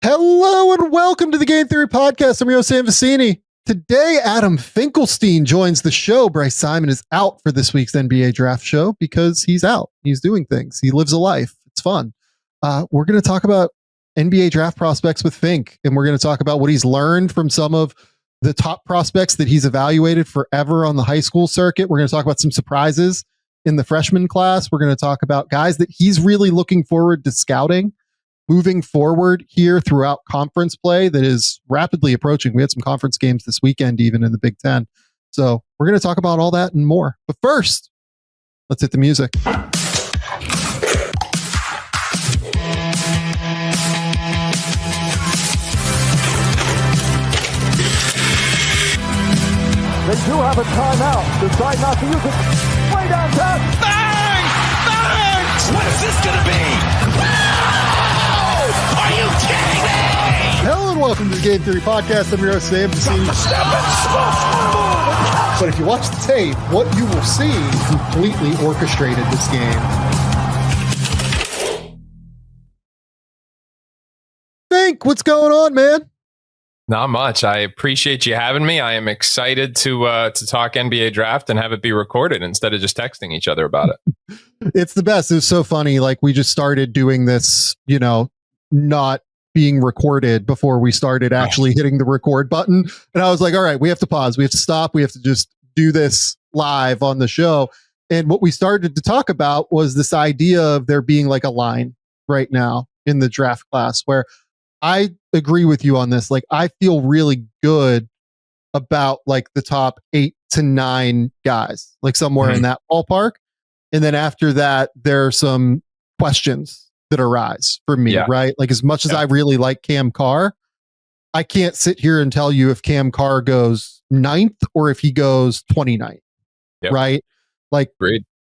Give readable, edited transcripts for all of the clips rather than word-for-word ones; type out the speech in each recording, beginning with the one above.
Hello and welcome to the Game Theory Podcast. I'm your host, Sam Vecenie. Today, Adam Finkelstein joins the show. Bryce Simon is out for this week's NBA draft show because he's out. He's doing things. He lives a life. It's fun. We're going to talk about NBA draft prospects with Fink, and we're going to talk about what he's learned from some of the top prospects that he's evaluated forever on the high school circuit. We're going to talk about some surprises in the freshman class. We're going to talk about guys that he's really looking forward to scouting moving forward here throughout conference play that is rapidly approaching. We had some conference games this weekend, even in the Big Ten. So we're going to talk about all that and more. But first, let's hit the music. They do have a timeout. Decide not to use it. Way downtown. Bang! Bang! What is this going to be? Are you kidding me? Hello and welcome to the Game Theory Podcast. I'm your host, Sam Vecenie. But if you watch the tape, what you will see completely orchestrated this game. Fink, what's going on, man? Not much. I appreciate you having me. I am excited to talk NBA draft and have it be recorded instead of just texting each other about it. It's the best. It was so funny. Like, we just started doing this, not being recorded before we started actually hitting the record button. And I was like, all right, we have to pause. We have to stop. We have to just do this live on the show. And what we started to talk about was this idea of there being like a line right now in the draft class where I agree with you on this. Like, I feel really good about like the top 8 to 9 guys, like somewhere in that ballpark. And then after that, there are some questions that arise for me, right? Like, as much as I really like Cam Carr, I can't sit here and tell you if Cam Carr goes 9th or if he goes 29th, right? Like,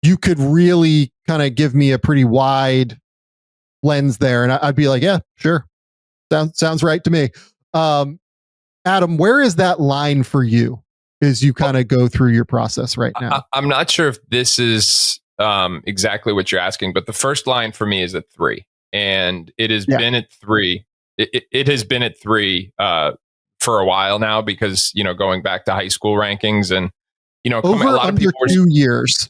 you could really kind of give me a pretty wide lens there. And I'd be like, yeah, sure. Sounds right to me. Adam, where is that line for you as you kind of go through your process right now? I'm not sure if this is exactly what you're asking, but the first line for me is at 3, and it has been at 3. It has been at 3 for a while now because going back to high school rankings and over a lot of people 2 years.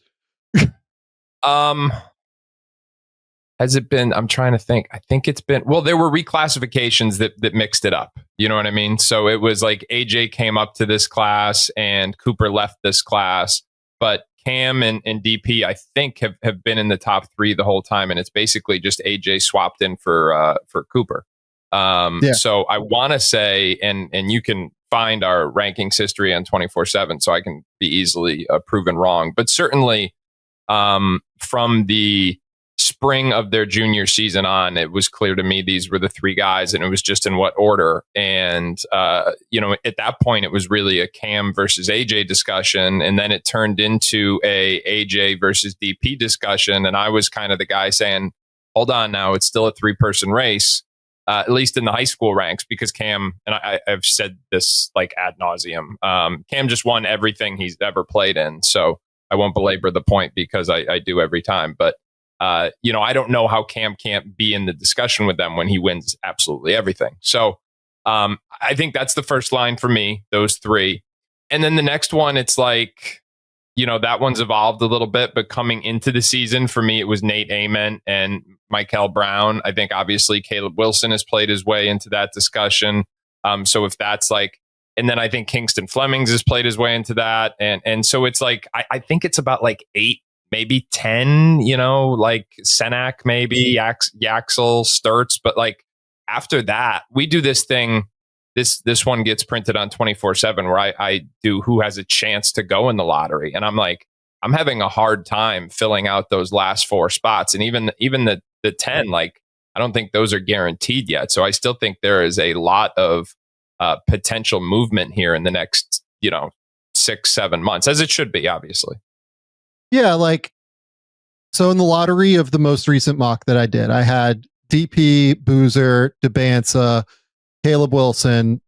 Has it been? I'm trying to think. I think it's been. Well, there were reclassifications that mixed it up. You know what I mean? So it was like AJ came up to this class and Cooper left this class, but Cam and DP, I think, have been in the top 3 the whole time, and it's basically just AJ swapped in for Cooper. So I want to say, and you can find our rankings history on 24/7, so I can be easily proven wrong. But certainly, from the spring of their junior season on, it was clear to me these were the 3 guys, and it was just in what order. And at that point, it was really a Cam versus AJ discussion, and then it turned into a AJ versus DP discussion. And I was kind of the guy saying, "Hold on, now it's still a 3-person race, at least in the high school ranks, because Cam." And I've said this like ad nauseum. Cam just won everything he's ever played in, so I won't belabor the point because I do every time, but. I don't know how Cam can't be in the discussion with them when he wins absolutely everything. So I think that's the first line for me, those 3. And then the next one, it's like, that one's evolved a little bit, but coming into the season, for me, it was Nate Ament and Michael Brown. I think obviously Caleb Wilson has played his way into that discussion. So if that's like, and then I think Kingston Flemings has played his way into that. And so it's like, I think it's about like 8, maybe 10, like Senak, maybe Yaxel, Sturts. But like after that, we do this thing. This one gets printed on 24/7 where I do who has a chance to go in the lottery. And I'm like, I'm having a hard time filling out those last 4 spots. And even the 10, like, I don't think those are guaranteed yet. So I still think there is a lot of potential movement here in the next, 6-7 months, as it should be, obviously. Yeah, like, so in the lottery of the most recent mock that I did, I had DP, Boozer, Dybantsa, Caleb Wilson.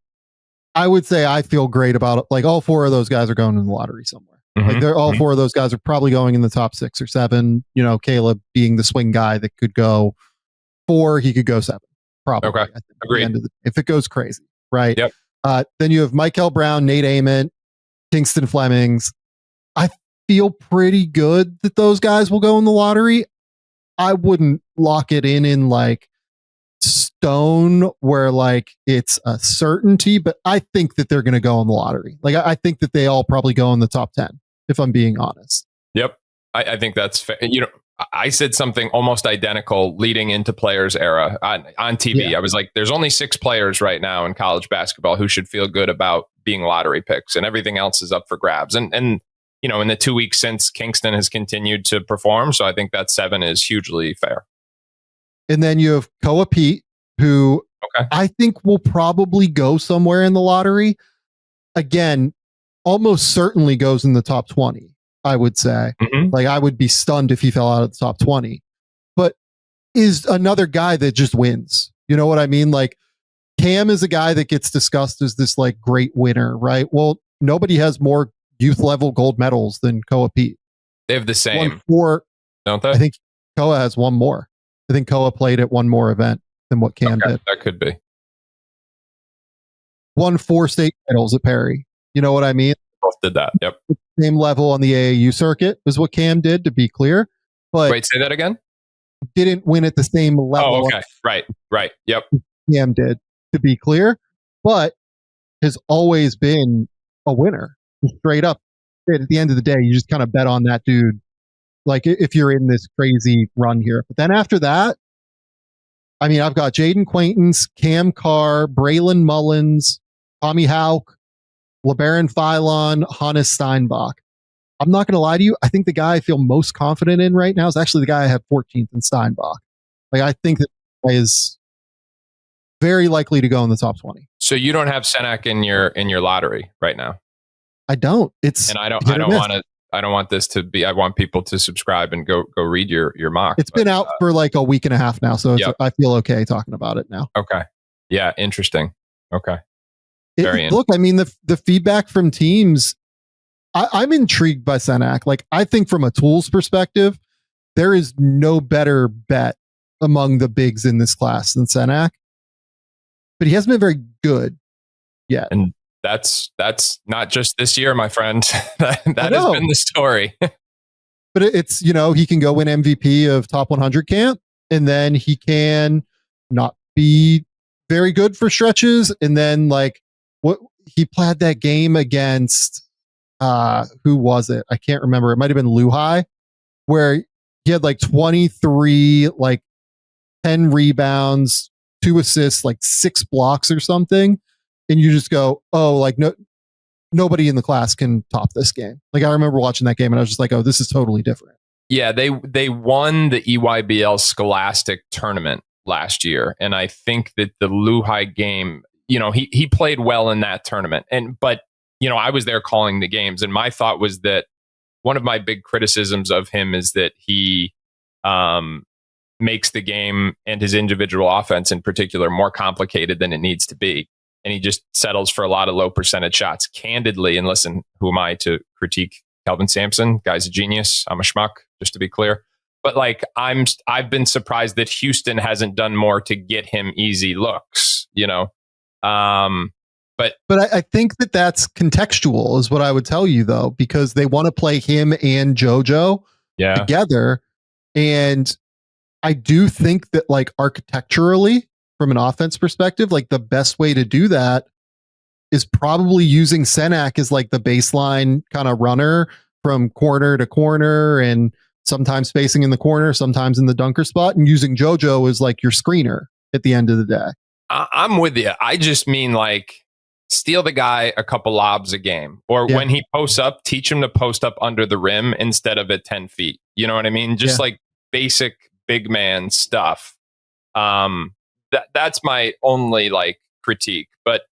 I would say I feel great about it. Like, all 4 of those guys are going in the lottery somewhere. Like, they're all 4 of those guys are probably going in the top 6 or 7. Caleb being the swing guy that could go 4, he could go 7. probably. Okay. I think, Agreed. If it goes crazy, right? Yep. Then you have Michael Brown, Nate Ament, Kingston Flemings. I feel pretty good that those guys will go in the lottery. I wouldn't lock it in like stone where like it's a certainty, but I think that they're going to go in the lottery. Like I think that they all probably go in the top 10, if I'm being honest. Yep. I think that's fair. I said something almost identical leading into Players Era on TV. Yeah. I was like, there's only 6 players right now in college basketball who should feel good about being lottery picks, and everything else is up for grabs. And in the 2 weeks since, Kingston has continued to perform. So I think that 7 is hugely fair. And then you have Koa Pete, who I think will probably go somewhere in the lottery. Again, almost certainly goes in the top 20, I would say. Mm-hmm. Like, I would be stunned if he fell out of the top 20. But is another guy that just wins. You know what I mean? Like, Cam is a guy that gets discussed as this like great winner, right? Well, nobody has more youth level gold medals than Koa Pete. They have the same. 4, don't they? I think Koa has one more. I think Koa played at one more event than what Cam did. That could be. Won 4 state titles at Perry. You know what I mean? Both did that. Yep. Same level on the AAU circuit is what Cam did, to be clear. But wait, say that again? Didn't win at the same level. Oh, okay. Right. Yep. Cam did, to be clear. But has always been a winner. Straight up. At the end of the day, you just kind of bet on that dude. Like, if you're in this crazy run here. But then after that, I mean, I've got Jaden Quaintance, Cam Carr, Braylon Mullins, Tommy Houck, LeBaron Philon, Hannes Steinbach. I'm not going to lie to you. I think the guy I feel most confident in right now is actually the guy I have 14th in Steinbach. Like, I think that guy is very likely to go in the top 20. So you don't have Senak in your lottery right now? I don't. I don't want this to be. I want people to subscribe and go read your mock. It's been out for like a week and a half now, so I feel okay talking about it now. Okay. Yeah. Interesting. Okay. Look, I mean, the feedback from teams, I'm intrigued by Senak. Like, I think from a tools perspective, there is no better bet among the bigs in this class than Senak. But he hasn't been very good yet. And that's not just this year, my friend. that has been the story. But it's, he can go win MVP of top 100 camp, and then he can not be very good for stretches. And then like what he played that game against, who was it? I can't remember. It might've been Lehigh, where he had like 23, like 10 rebounds, 2 assists, like 6 blocks or something. And you just go, oh, like nobody in the class can top this game. Like, I remember watching that game and I was just like, oh, this is totally different. Yeah, they won the EYBL Scholastic tournament last year. And I think that the Lehigh game, he played well in that tournament. But I was there calling the games. And my thought was that one of my big criticisms of him is that he makes the game and his individual offense in particular more complicated than it needs to be. And he just settles for a lot of low percentage shots. Candidly, and listen, who am I to critique Kelvin Sampson? Guy's a genius. I'm a schmuck, just to be clear. But like, I've been surprised that Houston hasn't done more to get him easy looks, But I think that that's contextual, is what I would tell you, though, because they want to play him and JoJo together. And I do think that, like, architecturally, from an offense perspective, like, the best way to do that is probably using Senak as like the baseline kind of runner from corner to corner, and sometimes spacing in the corner, sometimes in the dunker spot, and using JoJo as like your screener at the end of the day. I'm with you. I just mean, like, steal the guy a couple lobs a game, or when he posts up, teach him to post up under the rim instead of at 10 feet. You know what I mean? Just like basic big man stuff. That's my only like critique. But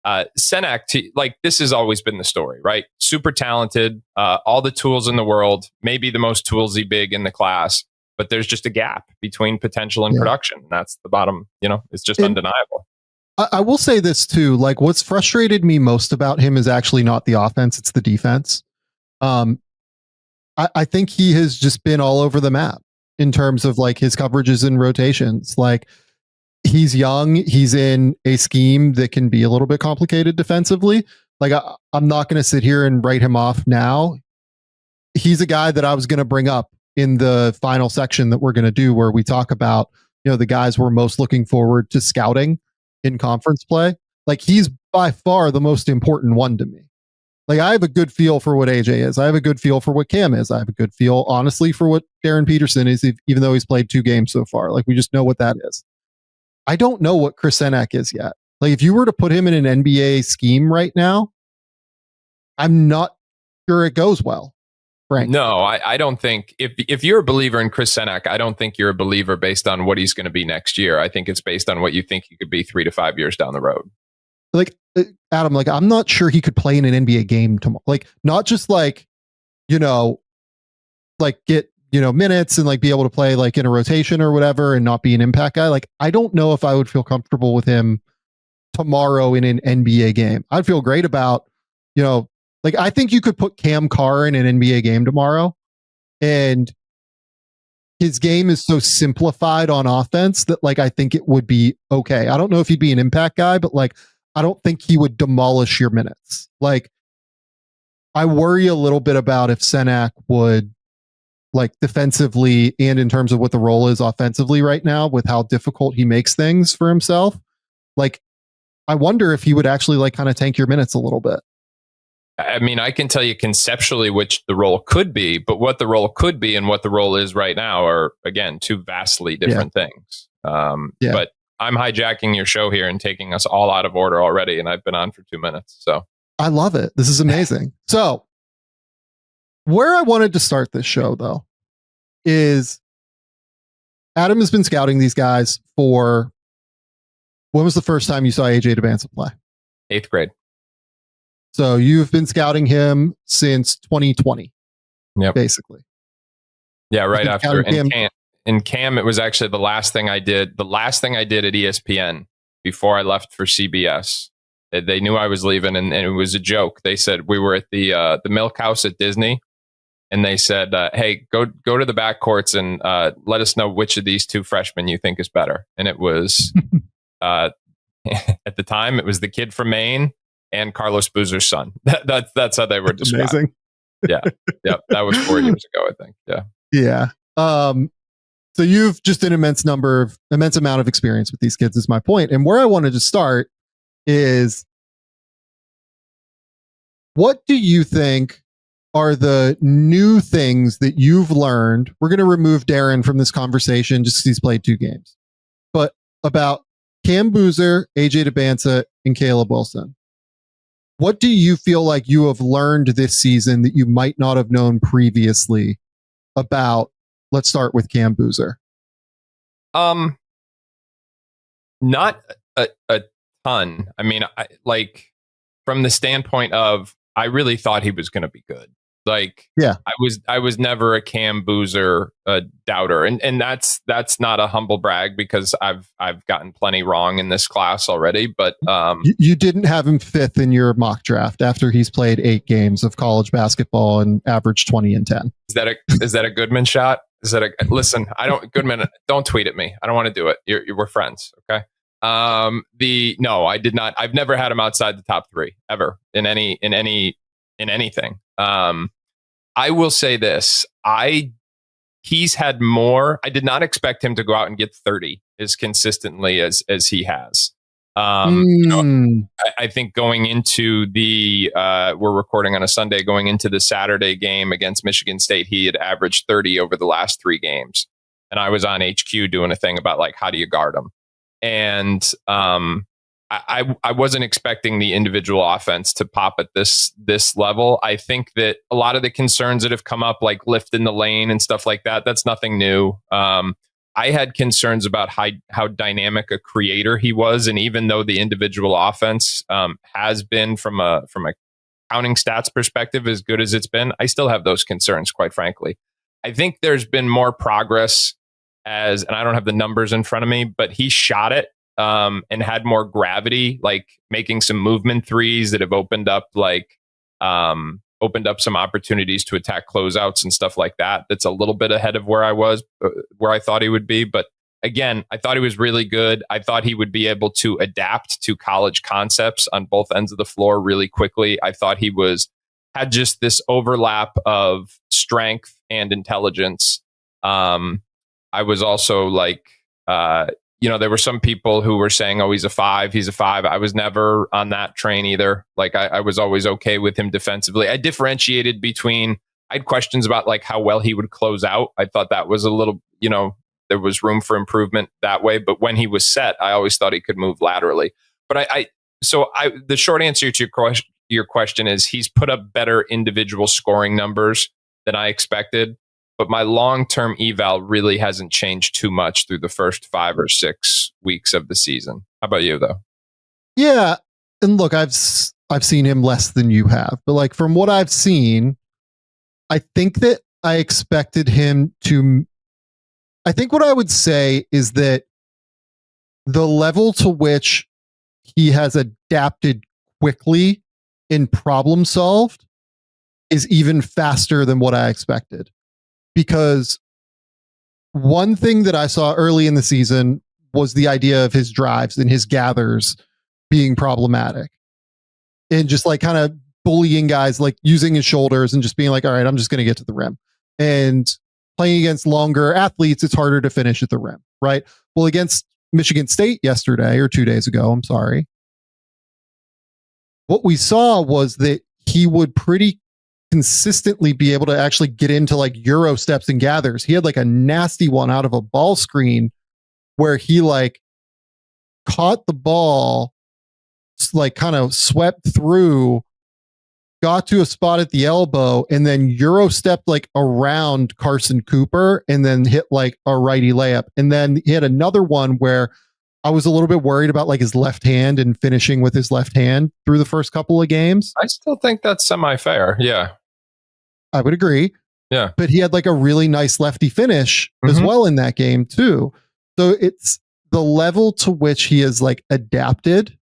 Senak, like, this has always been the story, right? Super talented, all the tools in the world, maybe the most toolsy big in the class, but there's just a gap between potential and production. That's the bottom, it's just undeniable. I will say this too, like, what's frustrated me most about him is actually not the offense, it's the defense. I think he has just been all over the map in terms of like his coverages and rotations. Like, he's young. He's in a scheme that can be a little bit complicated defensively. Like I'm not going to sit here and write him off now. He's a guy that I was going to bring up in the final section that we're going to do, where we talk about, the guys we're most looking forward to scouting in conference play. Like he's by far the most important one to me. Like I have a good feel for what AJ is. I have a good feel for what Cam is. I have a good feel, honestly, for what Darren Peterson is, even though he's played 2 games so far. Like we just know what that is. I don't know what Chris Senak is yet. Like if you were to put him in an NBA scheme right now, I'm not sure it goes well. Frank. No, I don't think if you're a believer in Chris Senak, I don't think you're a believer based on what he's going to be next year. I think it's based on what you think he could be 3 to 5 years down the road. Like Adam, like I'm not sure he could play in an NBA game tomorrow. Like not just like, like get, minutes and like be able to play like in a rotation or whatever and not be an impact guy. Like I don't know if I would feel comfortable with him tomorrow in an NBA game. I'd feel great about, like I think you could put Cam Carr in an NBA game tomorrow, and his game is so simplified on offense that like I think it would be okay. I don't know if he'd be an impact guy, but like I don't think he would demolish your minutes. Like I worry a little bit about if Senak would, like defensively and in terms of what the role is offensively right now, with how difficult he makes things for himself. Like I wonder if he would actually like kind of tank your minutes a little bit. I mean, I can tell you conceptually which the role could be, but what the role could be and what the role is right now are, again, 2 vastly different things. But I'm hijacking your show here and taking us all out of order already, and I've been on for 2 minutes. So I love it. This is amazing. So where I wanted to start this show, though, is Adam has been scouting these guys for, when was the first time you saw AJ Dybantsa play? 8th grade. So you've been scouting him since 2020. Yep. Basically. Yeah, right after. In Cam, it was actually the last thing I did. The last thing I did at ESPN before I left for CBS. They knew I was leaving, and it was a joke. They said we were at the Milk House at Disney, and they said, "Hey, go to the back courts and let us know which of these 2 freshmen you think is better." And it was at the time it was the kid from Maine and Carlos Boozer's son. That's how they were described. Amazing. Yeah. That was 4 years ago, I think. Yeah. Yeah. So you've just an immense amount of experience with these kids is my point. And where I wanted to start is, what do you think are the new things that you've learned? We're going to remove Darren from this conversation just because he's played 2 games, but about Cam Boozer, AJ Dybantsa, and Caleb Wilson. What do you feel like you have learned this season that you might not have known previously about? Let's start with Cam Boozer. Not a ton. I mean, from the standpoint of, I really thought he was going to be good. Like, yeah, I was never a Cam Boozer doubter, and that's not a humble brag, because I've gotten plenty wrong in this class already. But you didn't have him 5th in your mock draft after he's played 8 games of college basketball and averaged 20 and 10. Is that a Goodman shot? Listen, Goodman, don't tweet at me. I don't want to do it. We're friends. Okay. No, I did not. I've never had him outside the top 3 ever in anything. I will say this. He's had more. I did not expect him to go out and get 30 as consistently as he has. I think going into we're recording on a Sunday, going into the Saturday game against Michigan State, he had averaged 30 over the last 3 games. And I was on HQ doing a thing about like, how do you guard him? And I wasn't expecting the individual offense to pop at this level. I think that a lot of the concerns that have come up, like lift in the lane and stuff like that, that's nothing new. I had concerns about how dynamic a creator he was, and even though the individual offense has been from a counting stats perspective as good as it's been, I still have those concerns, quite frankly. I think there's been more progress and I don't have the numbers in front of me, but he shot it and had more gravity, like making some movement threes that have opened up some opportunities to attack closeouts and stuff like that. That's a little bit ahead of where I thought he would be. But again, I thought he was really good. I thought he would be able to adapt to college concepts on both ends of the floor really quickly. I thought he had just this overlap of strength and intelligence. I was also like, there were some people who were saying, oh, he's a 5. I was never on that train either. Like I was always okay with him defensively. I differentiated between, I had questions about like how well he would close out. I thought that was a little, there was room for improvement that way. But when he was set, I always thought he could move laterally. But the short answer to your question is he's put up better individual scoring numbers than I expected. But my long-term eval really hasn't changed too much through the first 5 or 6 weeks of the season. How about you, though? Yeah, and look, I've seen him less than you have, but like from what I've seen, I think that I expected him to. I think what I would say is that the level to which he has adapted quickly and problem solved is even faster than what I expected. Because one thing that I saw early in the season was the idea of his drives and his gathers being problematic and just like kind of bullying guys, like using his shoulders and just being like, all right, I'm just going to get to the rim. And playing against longer athletes, it's harder to finish at the rim, right? Well, against Michigan State yesterday or 2 days ago, I'm sorry, what we saw was that he would pretty consistently be able to actually get into like Euro steps and gathers. He had like a nasty one out of a ball screen where he like caught the ball, like kind of swept through, got to a spot at the elbow, and then Euro stepped like around Carson Cooper and then hit like a righty layup. And then he had another one where I was a little bit worried about like his left hand and finishing with his left hand through the first couple of games. I still think that's semi-fair. Yeah. I would agree. Yeah. But he had like a really nice lefty finish as well in that game too. So it's the level to which he has like adapted,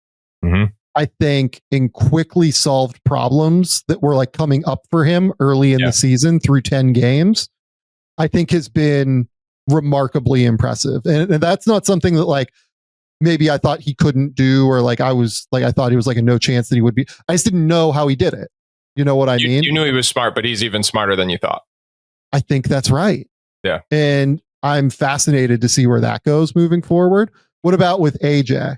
I think, and quickly solved problems that were like coming up for him early in the season through 10 games, I think has been remarkably impressive. And that's not something that like maybe I thought he couldn't do, or like I thought he was like a no chance that he would be. I just didn't know how he did it. You know what I mean? You knew he was smart, but he's even smarter than you thought. I think that's right. Yeah. And I'm fascinated to see where that goes moving forward. What about with AJ?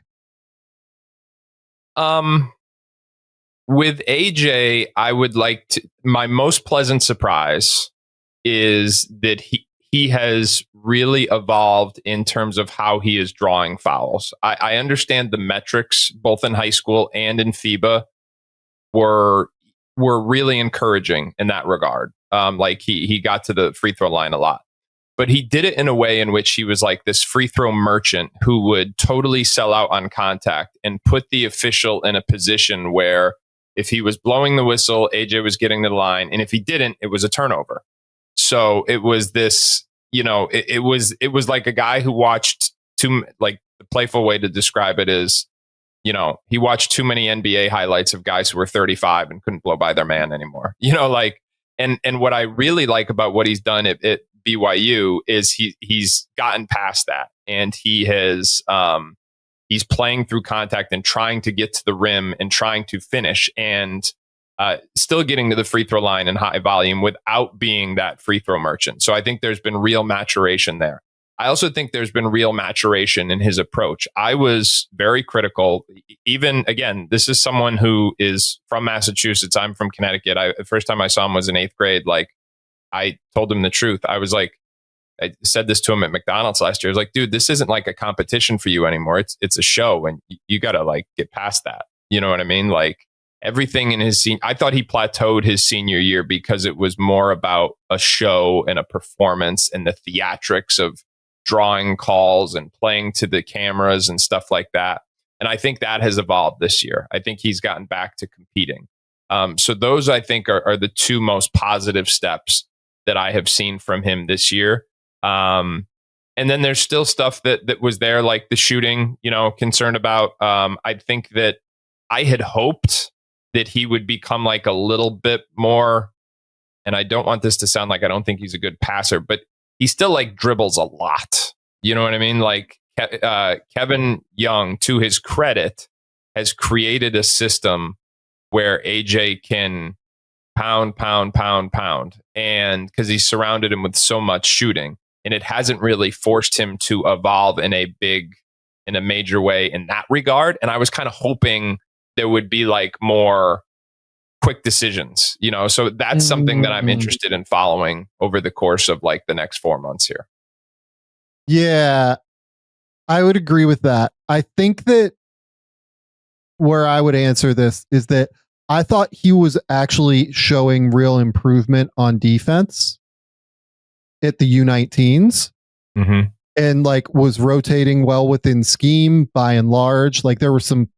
With AJ, I would like to, my most pleasant surprise is that he has really evolved in terms of how he is drawing fouls. I understand the metrics, both in high school and in FIBA, were really encouraging in that regard. Like he got to the free throw line a lot, but he did it in a way in which he was like this free throw merchant who would totally sell out on contact and put the official in a position where if he was blowing the whistle, AJ was getting to the line. And if he didn't, it was a turnover. So it was this, it was like a guy who watched like the playful way to describe it is, he watched too many NBA highlights of guys who were 35 and couldn't blow by their man anymore. And what I really like about what he's done at BYU is he's gotten past that, and he's playing through contact and trying to get to the rim and trying to finish and still getting to the free throw line in high volume without being that free throw merchant. So I think there's been real maturation there. I also think there's been real maturation in his approach. I was very critical. Even, again, this is someone who is from Massachusetts. I'm from Connecticut. The first time I saw him was in 8th grade. Like, I told him the truth. I was like, I said this to him at McDonald's last year. I was like, dude, this isn't like a competition for you anymore. It's a show, and you got to like get past that. You know what I mean? Like, everything in his I thought he plateaued his senior year because it was more about a show and a performance and the theatrics of drawing calls and playing to the cameras and stuff like that. And I think that has evolved this year. I think he's gotten back to competing. So those, I think, are the two most positive steps that I have seen from him this year. And then there's still stuff that was there, like the shooting, concerned about. I think that I had hoped that he would become like a little bit more, and I don't want this to sound like I don't think he's a good passer, but he still like dribbles a lot. You know what I mean? Like Kevin Young, to his credit, has created a system where AJ can pound, pound, pound, pound. And because he's surrounded him with so much shooting, and it hasn't really forced him to evolve in a major way in that regard. And I was kind of hoping there would be like more quick decisions, you know? So that's something that I'm interested in following over the course of like the next 4 months here. Yeah, I would agree with that. I think that where I would answer this is that I thought he was actually showing real improvement on defense at the U19s, and like was rotating well within scheme by and large. Like there were some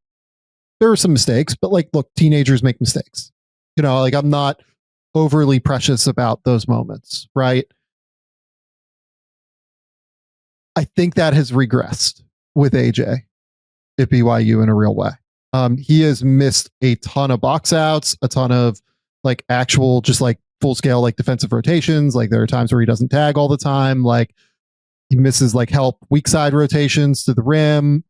mistakes, but like, look, teenagers make mistakes. You know, like I'm not overly precious about those moments, right? I think that has regressed with AJ at BYU in a real way. He has missed a ton of box outs, a ton of like actual, just like full scale, like defensive rotations. Like there are times where he doesn't tag all the time. Like he misses like help weak side rotations to the rim.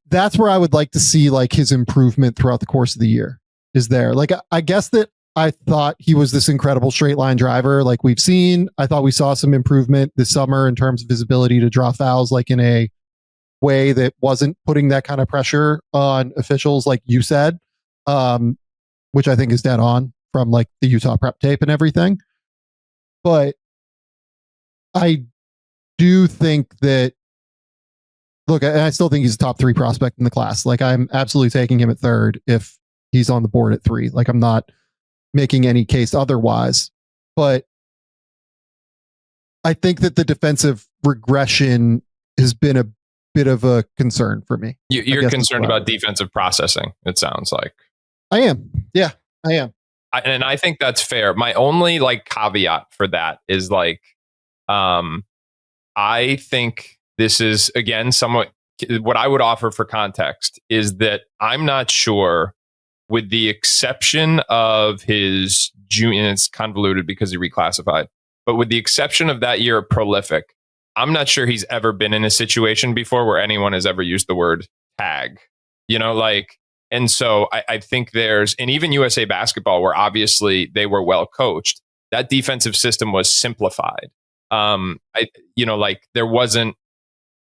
That's where I would like to see like his improvement throughout the course of the year is there. Like, I guess that I thought he was this incredible straight line driver. Like we've seen, I thought we saw some improvement this summer in terms of his ability to draw fouls, like in a way that wasn't putting that kind of pressure on officials, like you said, which I think is dead on from like the Utah prep tape and everything. But I do think that, look, I still think he's a top 3 prospect in the class. Like I'm absolutely taking him at 3rd if he's on the board at 3. Like I'm not making any case otherwise, but I think that the defensive regression has been a bit of a concern for me. You're concerned about defensive processing, it sounds like. I am. Yeah, I am. And I think that's fair. My only like caveat for that is like, I think this is again somewhat what I would offer for context is that I'm not sure, with the exception of his junior, and it's convoluted because he reclassified, but with the exception of that year of prolific, I'm not sure he's ever been in a situation before where anyone has ever used the word tag, you know, like, and so I think and even USA basketball, where obviously they were well coached, that defensive system was simplified. There wasn't,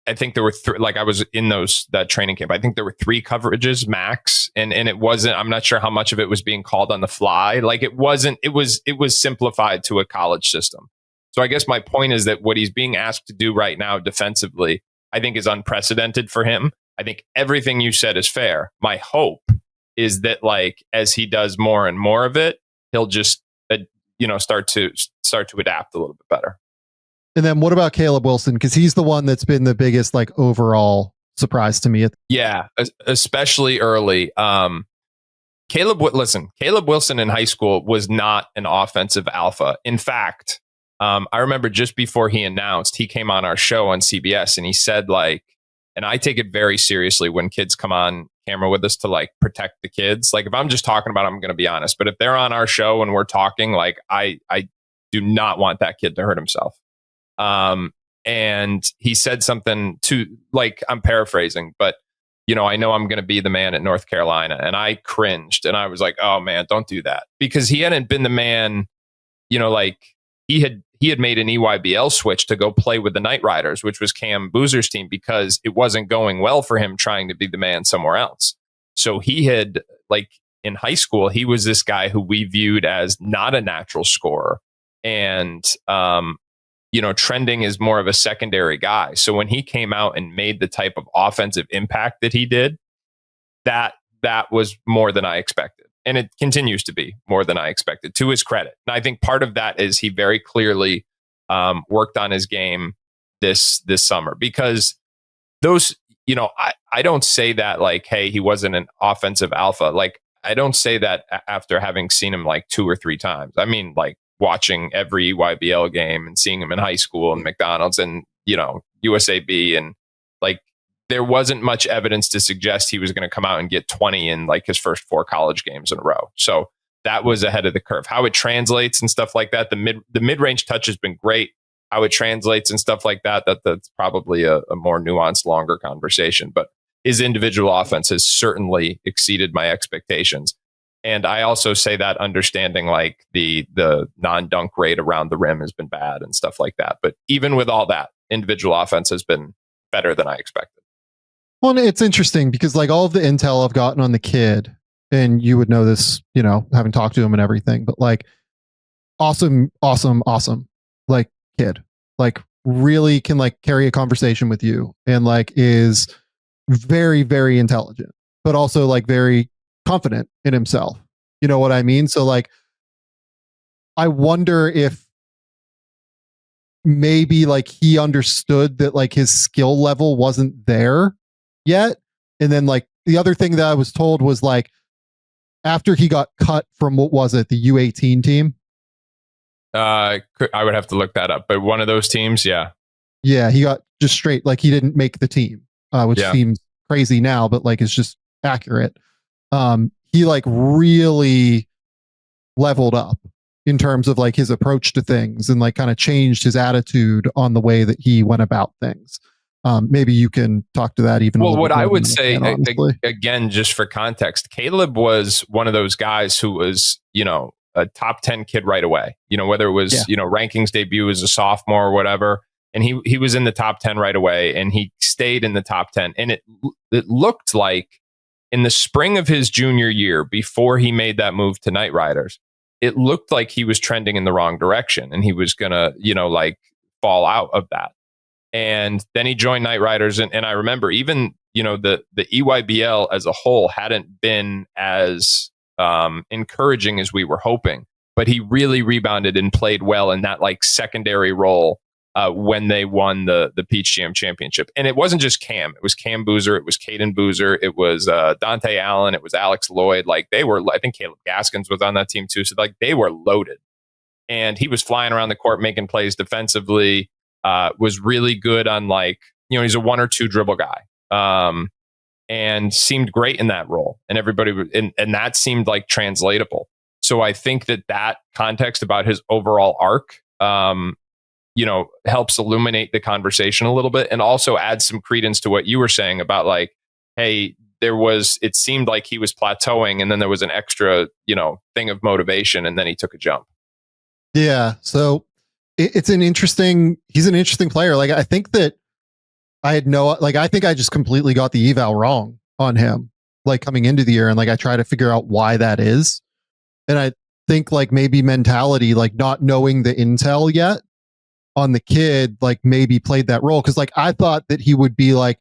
I think there were like I was in that training camp. I think there were 3 coverages max, and it wasn't. I'm not sure how much of it was being called on the fly. Like it wasn't. It was simplified to a college system. So I guess my point is that what he's being asked to do right now defensively, I think, is unprecedented for him. I think everything you said is fair. My hope is that like as he does more and more of it, he'll just start to adapt a little bit better. And then what about Caleb Wilson? Because he's the one that's been the biggest like overall surprise to me. Yeah, especially early. Caleb Wilson in high school was not an offensive alpha. In fact, I remember just before he announced, he came on our show on CBS and he said like, and I take it very seriously when kids come on camera with us to like protect the kids. Like if I'm just talking about, I'm going to be honest, but if they're on our show and we're talking, like I do not want that kid to hurt himself. And he said something to like, I'm paraphrasing, but I know I'm going to be the man at North Carolina. And I cringed and I was like, oh man, don't do that, because he hadn't been the man, like he had made an EYBL switch to go play with the Knight Riders, which was Cam Boozer's team, because it wasn't going well for him trying to be the man somewhere else. So he had, like in high school, he was this guy who we viewed as not a natural scorer and, trending is more of a secondary guy. So when he came out and made the type of offensive impact that he did, that was more than I expected. And it continues to be more than I expected, to his credit. And I think part of that is he very clearly worked on his game this summer, because those, I don't say that like, hey, he wasn't an offensive alpha. Like, I don't say that after having seen him like 2 or 3 times. I mean, like watching every YBL game and seeing him in high school and McDonald's and, USAB, and like, there wasn't much evidence to suggest he was going to come out and get 20 in like his first 4 college games in a row. So that was ahead of the curve. How it translates and stuff like that. The mid-range touch has been great. how it translates and stuff like that's probably a more nuanced, longer conversation. But his individual offense has certainly exceeded my expectations. And I also say that understanding like the non-dunk rate around the rim has been bad and stuff like that. But even with all that, individual offense has been better than I expected. Well, it's interesting because like all of the intel I've gotten on the kid, and you would know this, you know, having talked to him and everything, but like awesome, like kid, like really can like carry a conversation with you and like is very, very intelligent, but also like very confident in himself. You know what I mean? So like, I wonder if maybe like he understood that like his skill level wasn't there yet. And then like the other thing that I was told was like, after he got cut from what was it, the U18 team? I would have to look that up, but one of those teams, yeah, he got just straight like he didn't make the team, which seems crazy now, but like it's just accurate. He like really leveled up in terms of like his approach to things and like kind of changed his attitude on the way that he went about things. Maybe you can talk to that even. Well, what I would say again, just for context, Caleb was one of those guys who was, you know, a top 10 kid right away, you know, whether it was, you know, rankings debut as a sophomore or whatever. And he was in the top 10 right away and he stayed in the top 10. And it looked like in the spring of his junior year, before he made that move to Knight Riders, it looked like he was trending in the wrong direction and he was going to, you know, like fall out of that. And then he joined Knight Riders. And I remember even, you know, the EYBL as a whole hadn't been as encouraging as we were hoping, but he really rebounded and played well in that like secondary role when they won the Peach Jam Championship. And it wasn't just Cam. It was Cam Boozer. It was Caden Boozer. It was Dante Allen. It was Alex Lloyd. Like they were, I think Caleb Gaskins was on that team too. So like they were loaded. And he was flying around the court, making plays defensively, was really good on like, you know, he's a 1 or 2 dribble guy. And seemed great in that role. And everybody, and that seemed like translatable. So I think that context about his overall arc, you know, helps illuminate the conversation a little bit and also adds some credence to what you were saying about like, hey, it seemed like he was plateauing and then there was an extra, you know, thing of motivation and then he took a jump. Yeah. So he's an interesting player. Like, I think that I think I just completely got the eval wrong on him, like coming into the year. And like, I try to figure out why that is. And I think like maybe mentality, like not knowing the intel yet on the kid, like maybe played that role. Cause like, I thought that he would be like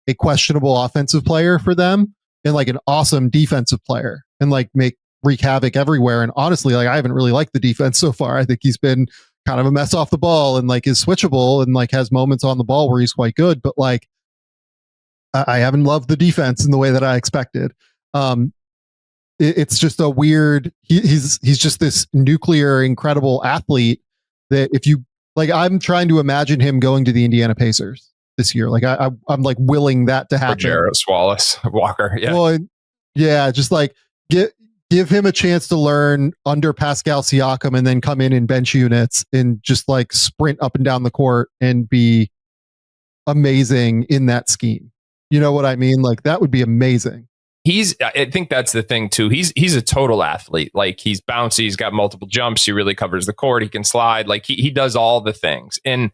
a questionable offensive player for them and like an awesome defensive player and like wreak havoc everywhere. And honestly, like I haven't really liked the defense so far. I think he's been kind of a mess off the ball and like is switchable and like has moments on the ball where he's quite good, but like I haven't loved the defense in the way that I expected. It's just a weird, he's just this nuclear, incredible athlete that if you like, I'm trying to imagine him going to the Indiana Pacers this year. Like I'm like willing that to happen. Jarris, Wallace, Walker. Yeah. Well, yeah. Just like give him a chance to learn under Pascal Siakam and then come in bench units and just like sprint up and down the court and be amazing in that scheme. You know what I mean? Like that would be amazing. I think that's the thing too. He's a total athlete. Like he's bouncy. He's got multiple jumps. He really covers the court. He can slide. Like he does all the things. And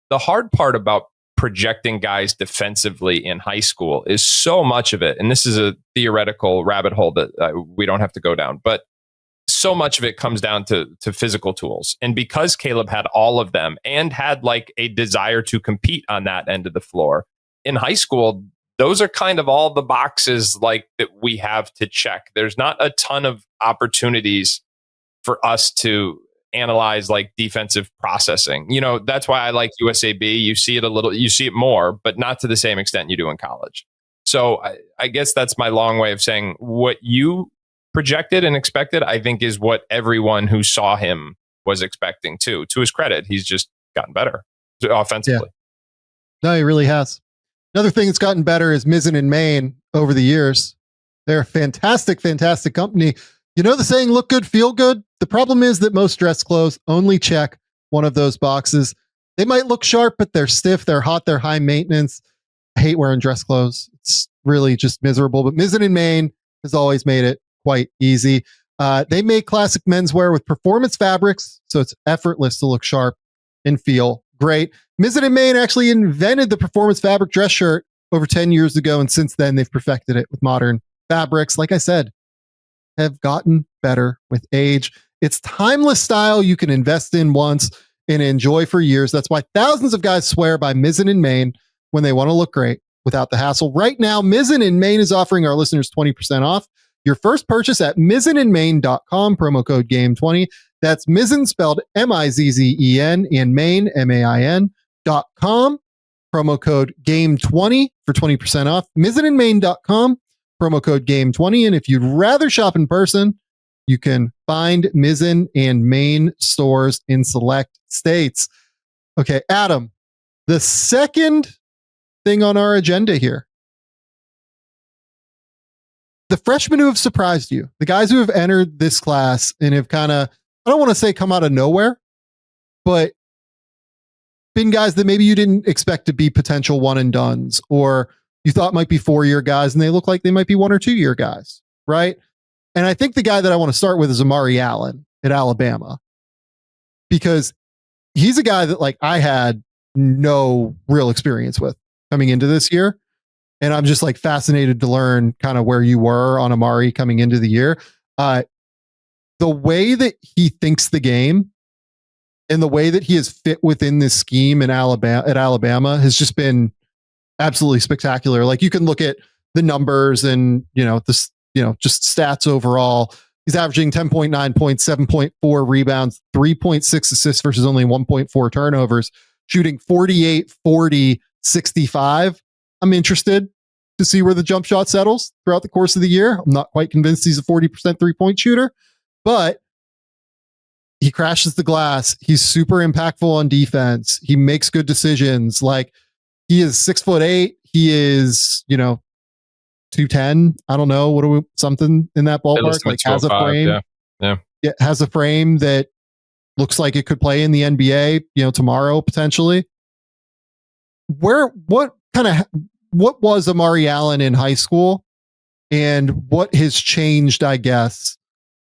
the hard part about projecting guys defensively in high school is so much of it. And this is a theoretical rabbit hole that we don't have to go down, but so much of it comes down to physical tools. And because Caleb had all of them and had like a desire to compete on that end of the floor in high school, those are kind of all the boxes like that we have to check. There's not a ton of opportunities for us to analyze like defensive processing. You know, that's why I like USAB. You see it more, but not to the same extent you do in college. So I guess that's my long way of saying what you projected and expected, I think is what everyone who saw him was expecting too. To his credit, he's just gotten better offensively. Yeah. No, he really has. Another thing that's gotten better is Mizzen Main over the years. They're a fantastic, fantastic company. You know the saying, look good, feel good? The problem is that most dress clothes only check one of those boxes. they might look sharp, but they're stiff, they're hot, they're high maintenance. I hate wearing dress clothes. It's really just miserable. But Mizzen Main has always made it quite easy. They make classic menswear with performance fabrics, so it's effortless to look sharp and feel great. Mizzen Main actually invented the performance fabric dress shirt over 10 years ago, and since then they've perfected it with modern fabrics. Like I said, have gotten better with age. It's timeless style you can invest in once and enjoy for years. That's why thousands of guys swear by Mizzen Main when they want to look great without the hassle. Right now, Mizzen Main is offering our listeners 20% off your first purchase at mizzenandmain.com, promo code GAME20. That's Mizzen spelled Mizzen and Main, MAIN.com, promo code GAME20 for 20% off. Mizzenandmain.com, promo code GAME20. And if you'd rather shop in person, you can find Mizzen and Main stores in select states. Okay, Adam, the second thing on our agenda here. The freshmen who have surprised you, the guys who have entered this class and have kind of, I don't want to say come out of nowhere, but been guys that maybe you didn't expect to be potential one and dones, or you thought might be 4-year guys and they look like they might be 1 or 2 year guys, right? And I think the guy that I want to start with is Amari Allen at Alabama, because he's a guy that like I had no real experience with coming into this year. And I'm just like fascinated to learn kind of where you were on Amari coming into the year. The way that he thinks the game and the way that he has fit within this scheme in Alabama has just been absolutely spectacular. Like you can look at the numbers and, just stats overall. He's averaging 10.9 points, 7.4 rebounds, 3.6 assists versus only 1.4 turnovers, shooting 48, 40, 65. I'm interested to see where the jump shot settles throughout the course of the year. I'm not quite convinced he's a 40% 3-point shooter, but he crashes the glass. He's super impactful on defense. He makes good decisions. Like he is 6'8". He is, 210. I don't know. What are we, something in that ballpark? Like has a frame. Yeah. Has a frame that looks like it could play in the NBA, tomorrow potentially. What was Amari Allen in high school, and what has changed, I guess,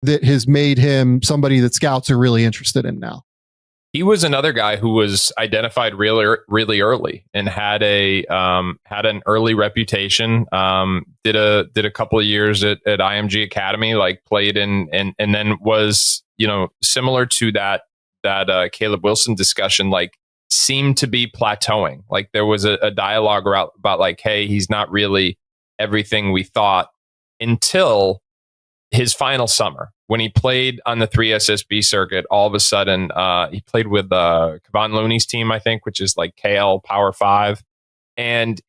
that has made him somebody that scouts are really interested in now? He was another guy who was identified really early and had an early reputation. Did a couple of years at IMG Academy, like played in and then was similar to that Caleb Wilson discussion, like seemed to be plateauing. Like there was a dialogue about like, hey, he's not really everything we thought until his final summer when he played on the 3SSB circuit. All of a sudden, he played with Kevon Looney's team, I think, which is like KL Power 5. And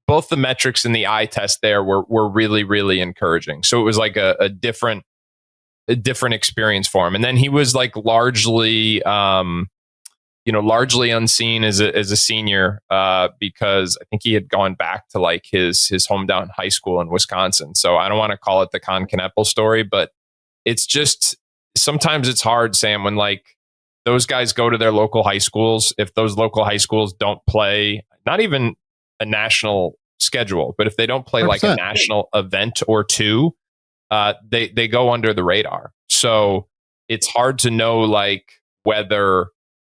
both the metrics and the eye test there were really, really encouraging. So it was like a different experience for him. And then he was like largely unseen as a senior because I think he had gone back to like his hometown high school in Wisconsin. So I don't want to call it the Con Kneppel story, but it's just sometimes it's hard, Sam, when like those guys go to their local high schools. If those local high schools don't play, not even a national schedule, but if they don't play 100%. Like a national event or two, they go under the radar. So it's hard to know like whether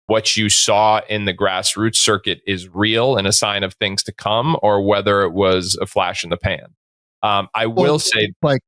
what you saw in the grassroots circuit is real and a sign of things to come, or whether it was a flash in the pan. I will say, like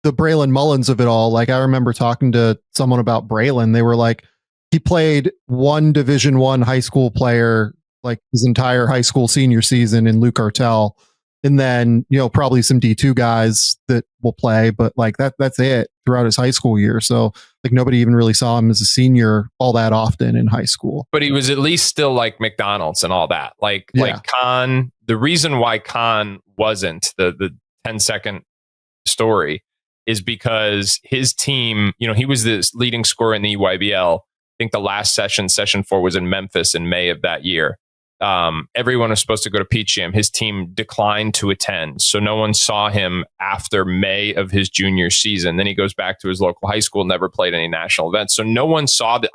the Braylon Mullins of it all. Like I remember talking to someone about Braylon. They were like, he played one Division I high school player like his entire high school senior season in Luke Artel, and then probably some D2 guys that will play, but like that's it throughout his high school year. So like nobody even really saw him as a senior all that often in high school. But he was at least still like McDonald's and all that. Like Con, the reason why Con wasn't the 10-second story is because his team, he was the leading scorer in the EYBL. I think the last session 4 was in Memphis in May of that year. Everyone was supposed to go to Peach Jam. His team declined to attend. So no one saw him after May of his junior season. Then he goes back to his local high school, never played any national events. So no one saw that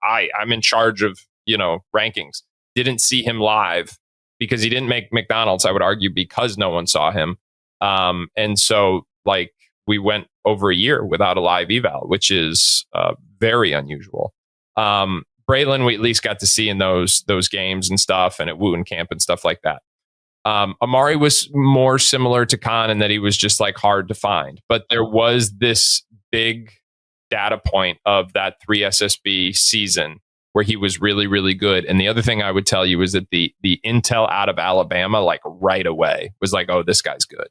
I'm in charge of, rankings. Didn't see him live because he didn't make McDonald's, I would argue, because no one saw him. And so like we went over a year without a live eval, which is very unusual. Braylon, we at least got to see in those games and stuff, and at Wooten Camp and stuff like that. Amari was more similar to Khan in that he was just like hard to find, but there was this big data point of that 3 SSB season where he was really, really good. And the other thing I would tell you is that the intel out of Alabama, like right away, was like, oh, this guy's good.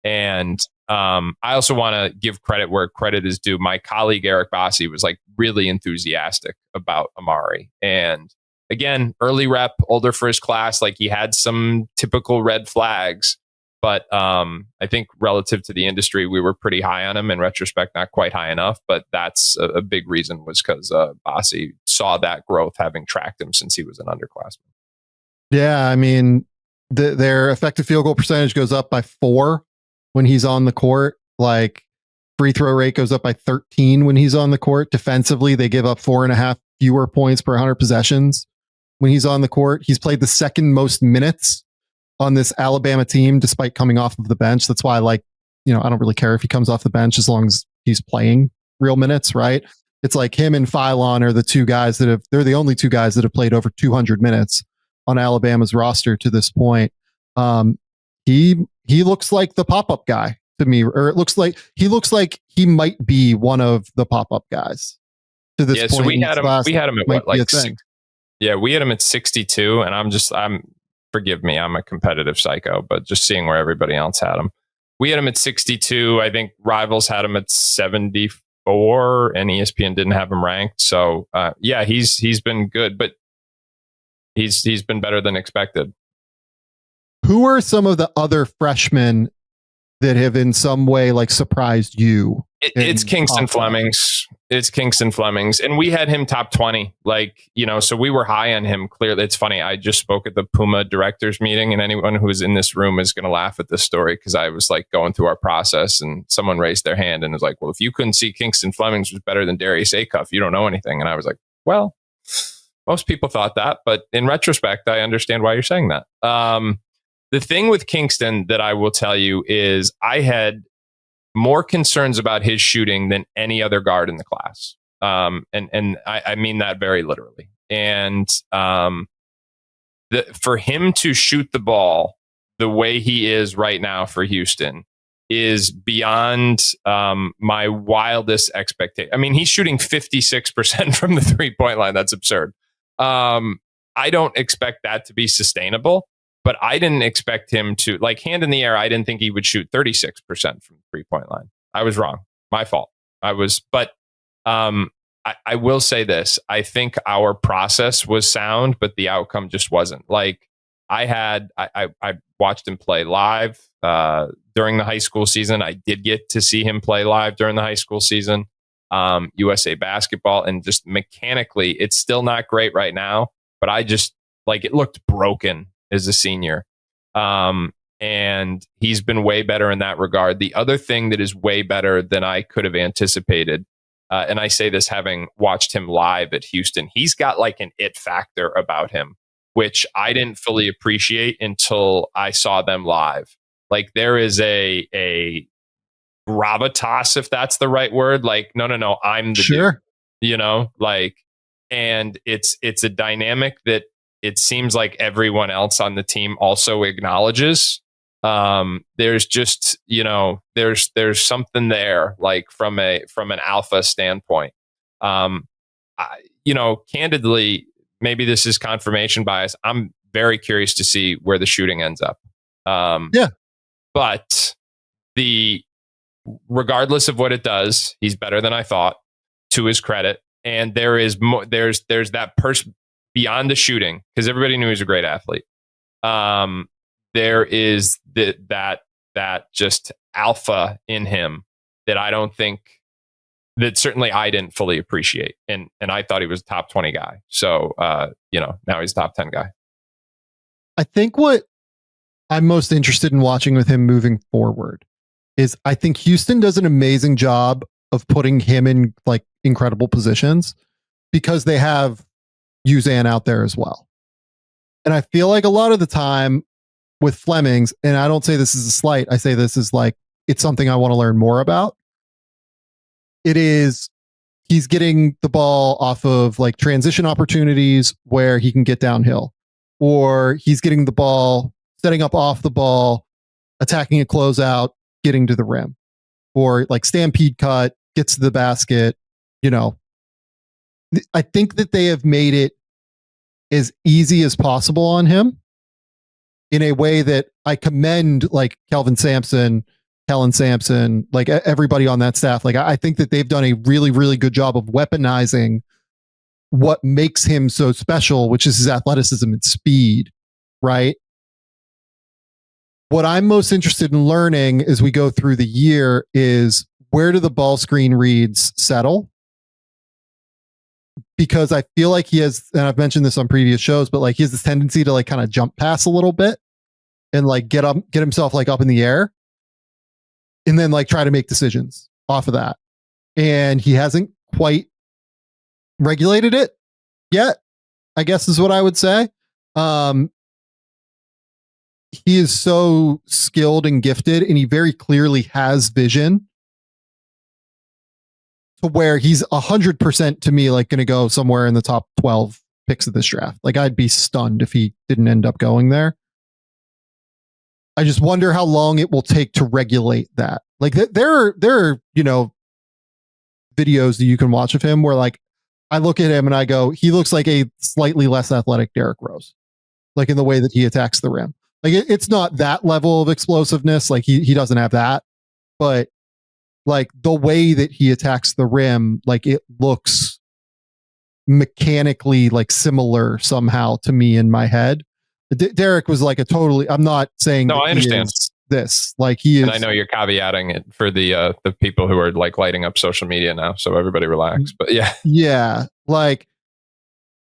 And I also want to give credit where credit is due. My colleague Eric Bossi was like really enthusiastic about Amari. And again, early rep, older for his class, like he had some typical red flags. But I think relative to the industry, we were pretty high on him. In retrospect, not quite high enough. But that's a big reason was because Bossi saw that growth, having tracked him since he was an underclassman. Yeah, I mean, their effective field goal percentage goes up by 4 when he's on the court. Like free throw rate goes up by 13 when he's on the court. Defensively, they give up 4.5 fewer points per 100 possessions when he's on the court. He's played the second most minutes on this Alabama team, despite coming off of the bench. That's why, I don't really care if he comes off the bench as long as he's playing real minutes, right? It's like him and Philon are they're the only 2 guys that have played over 200 minutes on Alabama's roster to this point. He looks like the pop-up guy to me, or it looks like he might be one of the pop-up guys to this point. So we had him at what, like we had him at 62, and forgive me, I'm a competitive psycho, but just seeing where everybody else had him. We had him at 62. I think Rivals had him at 74, and ESPN didn't have him ranked. So he's been good, but he's been better than expected. Who are some of the other freshmen that have in some way like surprised you? It's Kingston Flemings. It's Kingston Flemings. And we had him top 20. So we were high on him clearly. It's funny. I just spoke at the Puma directors meeting, and anyone who's in this room is going to laugh at this story because I was like going through our process and someone raised their hand and was like, well, if you couldn't see Kingston Flemings was better than Darius Acuff, you don't know anything. And I was like, well, most people thought that, but in retrospect, I understand why you're saying that. The thing with Kingston that I will tell you is I had more concerns about his shooting than any other guard in the class. And I mean that very literally. And for him to shoot the ball the way he is right now for Houston is beyond my wildest expectation. I mean, he's shooting 56% from the 3-point line. That's absurd. I don't expect that to be sustainable. But I didn't expect him to, like, hand in the air, I didn't think he would shoot 36% from the 3-point line. I was wrong. My fault. I will say this. I think our process was sound, but the outcome just wasn't. Like, I watched him play live during the high school season. I did get to see him play live during the high school season, USA basketball, and just mechanically, it's still not great right now, but it looked broken as a senior. And he's been way better in that regard. The other thing that is way better than I could have anticipated, and I say this having watched him live at Houston, he's got like an it factor about him, which I didn't fully appreciate until I saw them live. Like there is a gravitas, if that's the right word. Like, no, I'm the sure dude, and it's a dynamic that it seems like everyone else on the team also acknowledges. There's just, there's something there, like from an alpha standpoint. Candidly, maybe this is confirmation bias. I'm very curious to see where the shooting ends up. But regardless of what it does, he's better than I thought, to his credit. And there is there's that person beyond the shooting, because everybody knew he was a great athlete. There is that just alpha in him that I don't think, that certainly I didn't fully appreciate. And I thought he was a top 20 guy. So, now he's a top 10 guy. I think what I'm most interested in watching with him moving forward is I think Houston does an amazing job of putting him in like incredible positions because they have Uzan out there as well. And I feel like a lot of the time with Flemings, and I don't say this is a slight, I say this is like, it's something I want to learn more about. It is, he's getting the ball off of like transition opportunities where he can get downhill, or he's getting the ball, setting up off the ball, attacking a closeout, getting to the rim, or like stampede cut, gets to the basket. You know, I think that they have made it as easy as possible on him in a way that I commend like Kelvin Sampson, Kellen Sampson, like everybody on that staff. Like I think that they've done a really, really good job of weaponizing what makes him so special, which is his athleticism and speed, right? What I'm most interested in learning as we go through the year is where do the ball screen reads settle? Because I feel like he has, and I've mentioned this on previous shows, but like he has this tendency to like kind of jump pass a little bit and like get himself like up in the air and then like try to make decisions off of that. And he hasn't quite regulated it yet, I guess is what I would say. He is so skilled and gifted, and he very clearly has vision to where he's 100% to me, like going to go somewhere in the top 12 picks of this draft. Like I'd be stunned if he didn't end up going there. I just wonder how long it will take to regulate that. Like there are, you know, videos that you can watch of him where like, I look at him and I go, he looks like a slightly less athletic Derrick Rose, like in the way that he attacks the rim. Like it's not that level of explosiveness. Like he doesn't have that, but like the way that he attacks the rim, like it looks mechanically like similar somehow to me in my head. Derek was like a totally, I'm not saying no, I understand this, like he is. And I know you're caveating it for the people who are like lighting up social media now. So everybody relax, but yeah. Yeah. Like,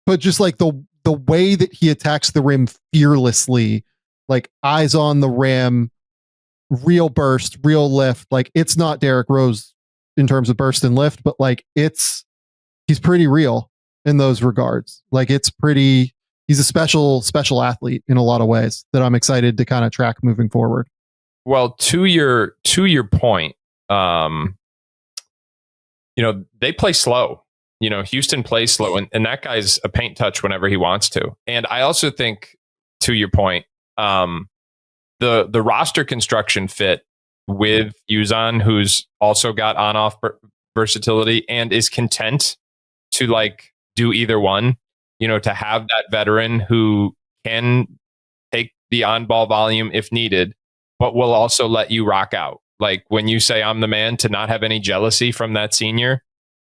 but just like the way that he attacks the rim fearlessly, like eyes on the rim, real burst, real lift. Like it's not Derrick Rose in terms of burst and lift, but like he's pretty real in those regards. Like he's a special athlete in a lot of ways that I'm excited to kind of track moving forward. Well, to your point, you know, they play slow. You know, Houston plays slow, and that guy's a paint touch whenever he wants to. And I also think, to your point, the roster construction fit with Uzan, who's also got on-off versatility and is content to like do either one. You know, to have that veteran who can take the on-ball volume if needed, but will also let you rock out. Like when you say I'm the man, to not have any jealousy from that senior,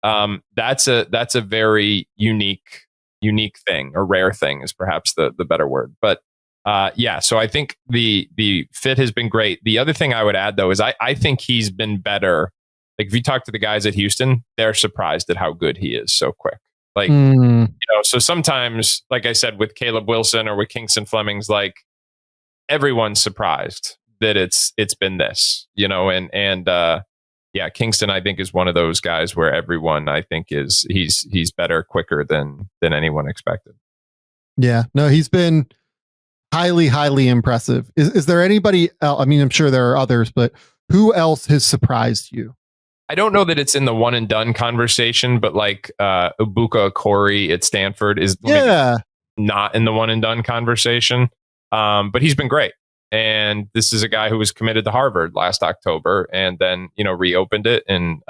that's a very unique thing, or rare thing is perhaps the better word. But yeah, so I think the fit has been great. The other thing I would add though is I think he's been better. Like if you talk to the guys at Houston, they're surprised at how good he is so quick. Like, you know, so sometimes, like I said, with Caleb Wilson or with Kingston Flemings, like everyone's surprised that it's been this, you know, and yeah, Kingston, I think, is one of those guys where everyone, I think, he's better quicker than anyone expected. Yeah, no, he's been highly, highly impressive. Is there anybody else? I mean, I'm sure there are others, but who else has surprised you? I don't know that it's in the one and done conversation, but like Ibuka Okori at Stanford is not in the one and done conversation. But he's been great. And this is a guy who was committed to Harvard last October and then, you know, reopened it. And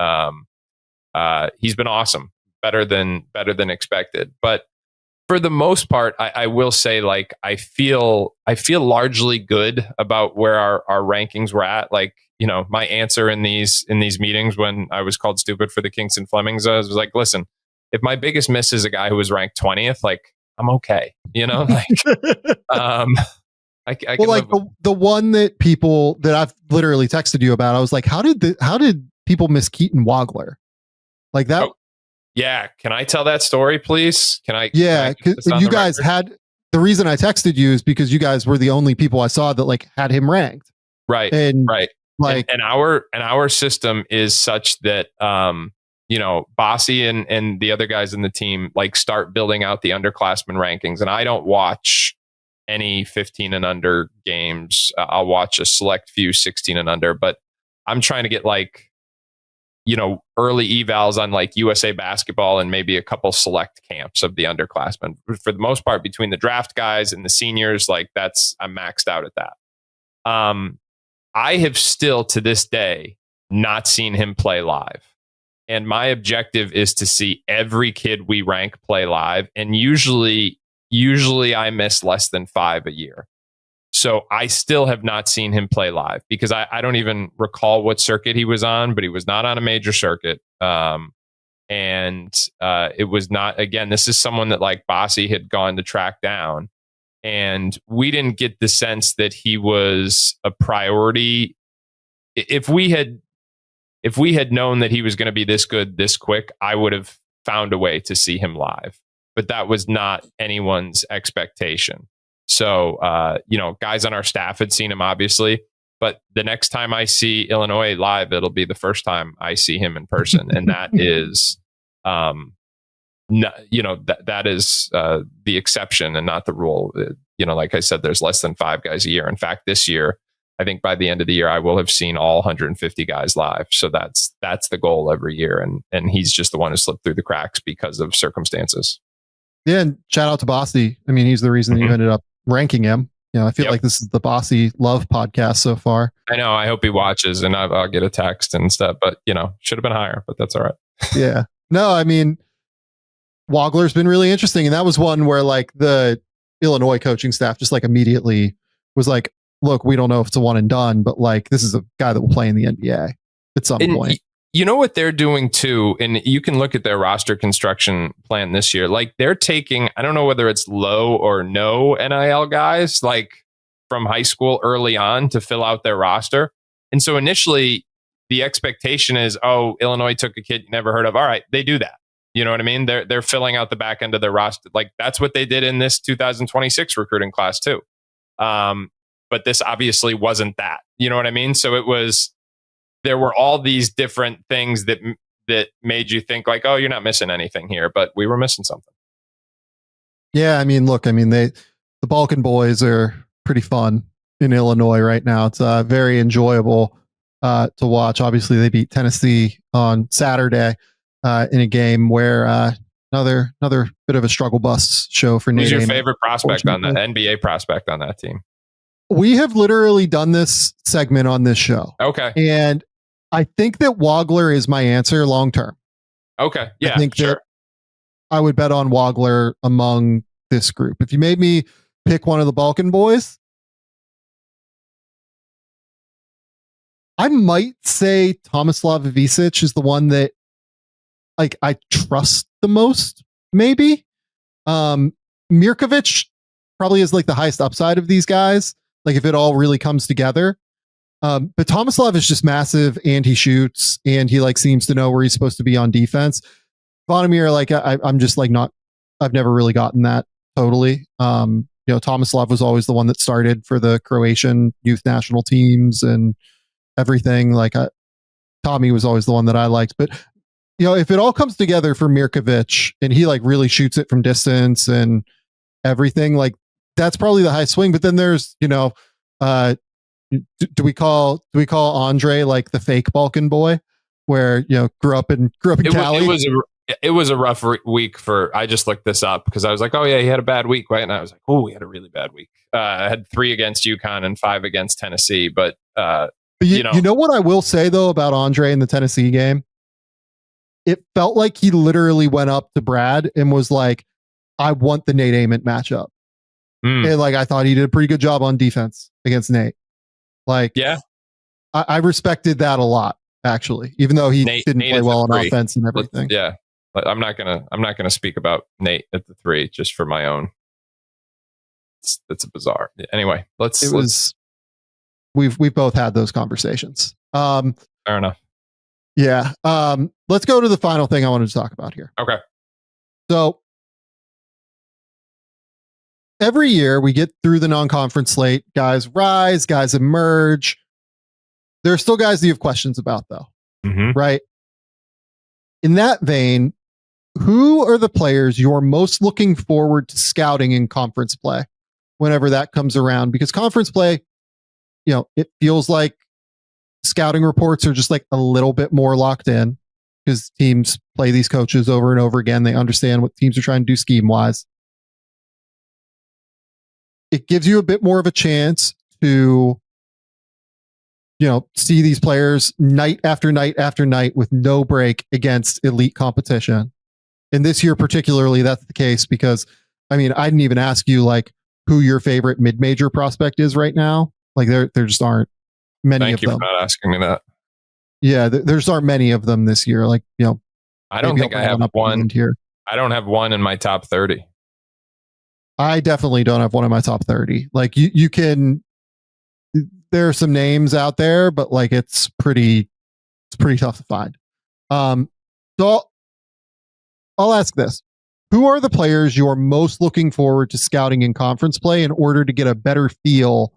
he's been awesome, better than expected. But for the most part, I will say, like, I feel largely good about where our rankings were at. Like, you know, my answer in these meetings when I was called stupid for the Kingston Flemings, I was like, listen, if my biggest miss is a guy who was ranked 20th, like, I'm okay. You know, like, I can like the one that people that I've literally texted you about, I was like, how did people miss Keaton Wagler? Like that. Oh, yeah. Can I tell that story, please? Can I? Yeah. Cause you guys had, the reason I texted you is because you guys were the only people I saw that like had him ranked. Right. And right. Like, and our system is such that, Bossy and the other guys in the team like start building out the underclassmen rankings. And I don't watch any 15 and under games. I'll watch a select few 16 and under, but I'm trying to get like, early evals on like USA basketball and maybe a couple select camps of the underclassmen. For the most part, between the draft guys and the seniors, like I'm maxed out at that. I have still to this day not seen him play live. And my objective is to see every kid we rank play live. And usually I miss less than 5 a year. So I still have not seen him play live because I don't even recall what circuit he was on, but he was not on a major circuit. And it was not, again, this is someone that like Bossy had gone to track down. And we didn't get the sense that he was a priority. If we had known that he was going to be this good, this quick, I would have found a way to see him live. But that was not anyone's expectation. So, guys on our staff had seen him, obviously. But the next time I see Illinois live, it'll be the first time I see him in person. And that is, that is the exception and not the rule. Like I said, there's less than 5 guys a year. In fact, this year, I think by the end of the year, I will have seen all 150 guys live. So that's the goal every year. And he's just the one who slipped through the cracks because of circumstances. Yeah, and shout out to Bossy. I mean, he's the reason that you ended up ranking him. I feel like this is the Bossy love podcast so far. I know. I hope he watches and I'll get a text and stuff. But, should have been higher, but that's all right. Yeah. No, I mean, Wagler's been really interesting. And that was one where like the Illinois coaching staff just like immediately was like, look, we don't know if it's a one and done, but like this is a guy that will play in the NBA at some point. You know what they're doing too, and you can look at their roster construction plan this year. Like they're taking, I don't know whether it's low or no NIL guys, like from high school early on to fill out their roster. And so initially the expectation is, oh, Illinois took a kid you never heard of. All right, they do that. You know what I mean? They're filling out the back end of their roster. Like that's what they did in this 2026 recruiting class too. But this obviously wasn't that. You know what I mean? So there were all these different things that made you think like, oh, you're not missing anything here, but we were missing something. Yeah, I mean, look, the Balkan boys are pretty fun in Illinois right now. It's very enjoyable to watch. Obviously, they beat Tennessee on Saturday in a game where another bit of a struggle bus show for Nate. Who's your favorite prospect on that NBA prospect on that team? We have literally done this segment on this show. Okay. And I think that Wagler is my answer long term. Okay. Yeah. I think that I would bet on Wagler among this group. If you made me pick one of the Balkan boys, I might say Tomislav Visic is the one that like I trust the most, maybe. Mirkovic probably is like the highest upside of these guys. Like if it all really comes together. But Tomislav is just massive and he shoots and he like seems to know where he's supposed to be on defense. Vonimir, like I'm just like I've never really gotten that totally. Tomislav was always the one that started for the Croatian youth national teams and everything. Like Tommy was always the one that I liked. But if it all comes together for Mirkovic and he like really shoots it from distance and everything, like that's probably the high swing. But then there's do we call Andre like the fake Balkan boy, where grew up in Cali? It was a rough week for. I just looked this up because I was like, oh yeah, he had a bad week, right? And I was like, oh, he had a really bad week. I had 3 against UConn and 5 against Tennessee. But you know what I will say though about Andre in the Tennessee game, it felt like he literally went up to Brad and was like, I want the Nate Ament matchup. And like I thought he did a pretty good job on defense against Nate. Like, yeah, I respected that a lot, actually, even though he didn't play well on offense and everything. Yeah, but I'm not gonna speak about Nate at the 3 just for my own. It's a bizarre. Anyway, we've both had those conversations. Fair enough. Yeah. Let's go to the final thing I wanted to talk about here. Okay. So every year we get through the non-conference slate, guys rise, guys emerge. There are still guys that you have questions about though, right? In that vein, who are the players you're most looking forward to scouting in conference play whenever that comes around? Because conference play, it feels like scouting reports are just like a little bit more locked in because teams play these coaches over and over again. They understand what teams are trying to do scheme wise. It gives you a bit more of a chance to, see these players night after night after night with no break against elite competition. And this year, particularly, that's the case because, I didn't even ask you like who your favorite mid-major prospect is right now. Like there just aren't many of them. Thank you for not asking me that. Yeah, there just aren't many of them this year. Like, I don't think I have one here. I don't have one in my top 30. I definitely don't have one in my top 30. Like you can, there are some names out there, but like it's pretty tough to find. So I'll ask this. Who are the players you're most looking forward to scouting in conference play in order to get a better feel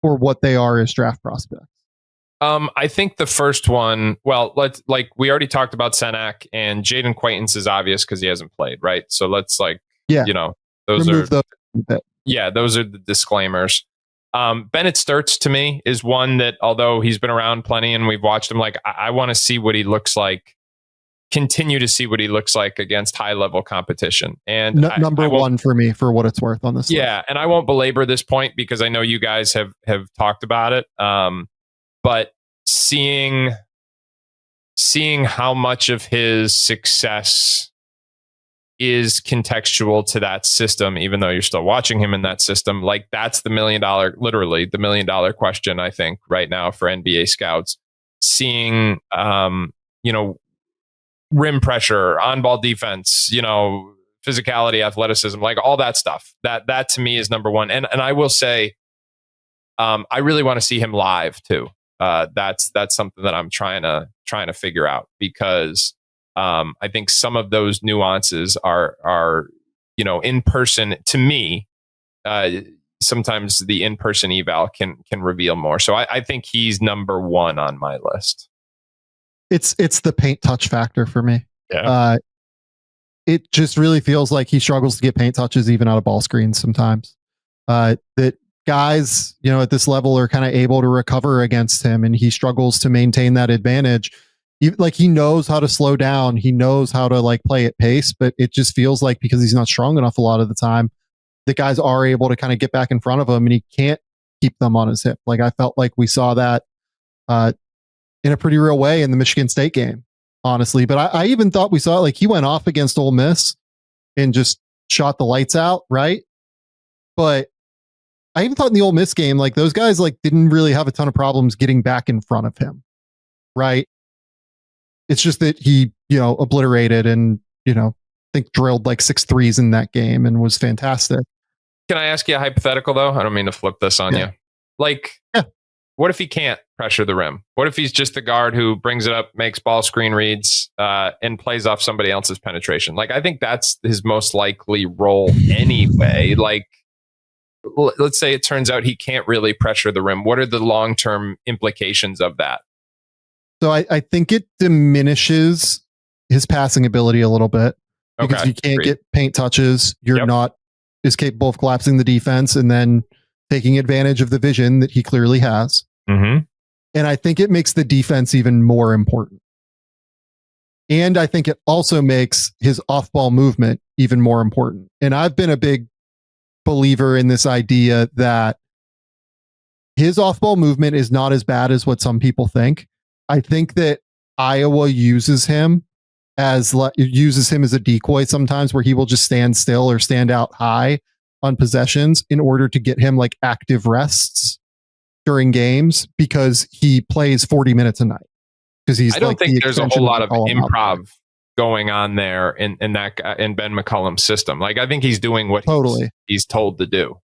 for what they are as draft prospects? I think the first one, we already talked about Senak, and Jaden Quaintance is obvious because he hasn't played, right? So let's those are the disclaimers. Bennett Sturts to me is one that, although he's been around plenty and we've watched him, like I want to see what he looks like, continue to see what he looks like against high level competition. And number one for me, for what it's worth on this list. And I won't belabor this point because I know you guys have talked about it. But seeing how much of his success is contextual to that system, even though you're still watching him in that system, like that's literally the $1 million question, I think, right now for NBA scouts. Seeing, rim pressure, on-ball defense, physicality, athleticism, like all that stuff. That to me is number one. And I will say, I really want to see him live too. That's something that I'm trying to figure out because I think some of those nuances are in person. To me, sometimes the in-person eval can reveal more. So I think he's number one on my list. It's the paint touch factor for me. Yeah. It just really feels like he struggles to get paint touches even out of ball screens sometimes. That guys, at this level are kind of able to recover against him, and he struggles to maintain that advantage. He knows how to slow down. He knows how to like play at pace, but it just feels like because he's not strong enough a lot of the time, the guys are able to kind of get back in front of him, and he can't keep them on his hip. Like I felt like we saw that in a pretty real way in the Michigan State game, honestly. But I even thought we saw like he went off against Ole Miss and just shot the lights out, right? But I even thought in the Ole Miss game, like those guys like didn't really have a ton of problems getting back in front of him, right? It's just that he, obliterated and, I think drilled like 6 threes in that game and was fantastic. Can I ask you a hypothetical though? I don't mean to flip this on you. What if he can't pressure the rim? What if he's just the guard who brings it up, makes ball screen reads, and plays off somebody else's penetration? Like, I think that's his most likely role anyway. Like, let's say it turns out he can't really pressure the rim. What are the long-term implications of that? So I think it diminishes his passing ability a little bit because you can't get paint touches. You're not as capable of collapsing the defense and then taking advantage of the vision that he clearly has. Mm-hmm. And I think it makes the defense even more important. And I think it also makes his off-ball movement even more important. And I've been a big believer in this idea that his off-ball movement is not as bad as what some people think. I think that Iowa uses him as a decoy sometimes, where he will just stand still or stand out high on possessions in order to get him like active rests during games because he plays 40 minutes a night. Because I don't think there's a whole lot of improv going on there in Ben McCollum's system. Like I think he's doing what he's told to do.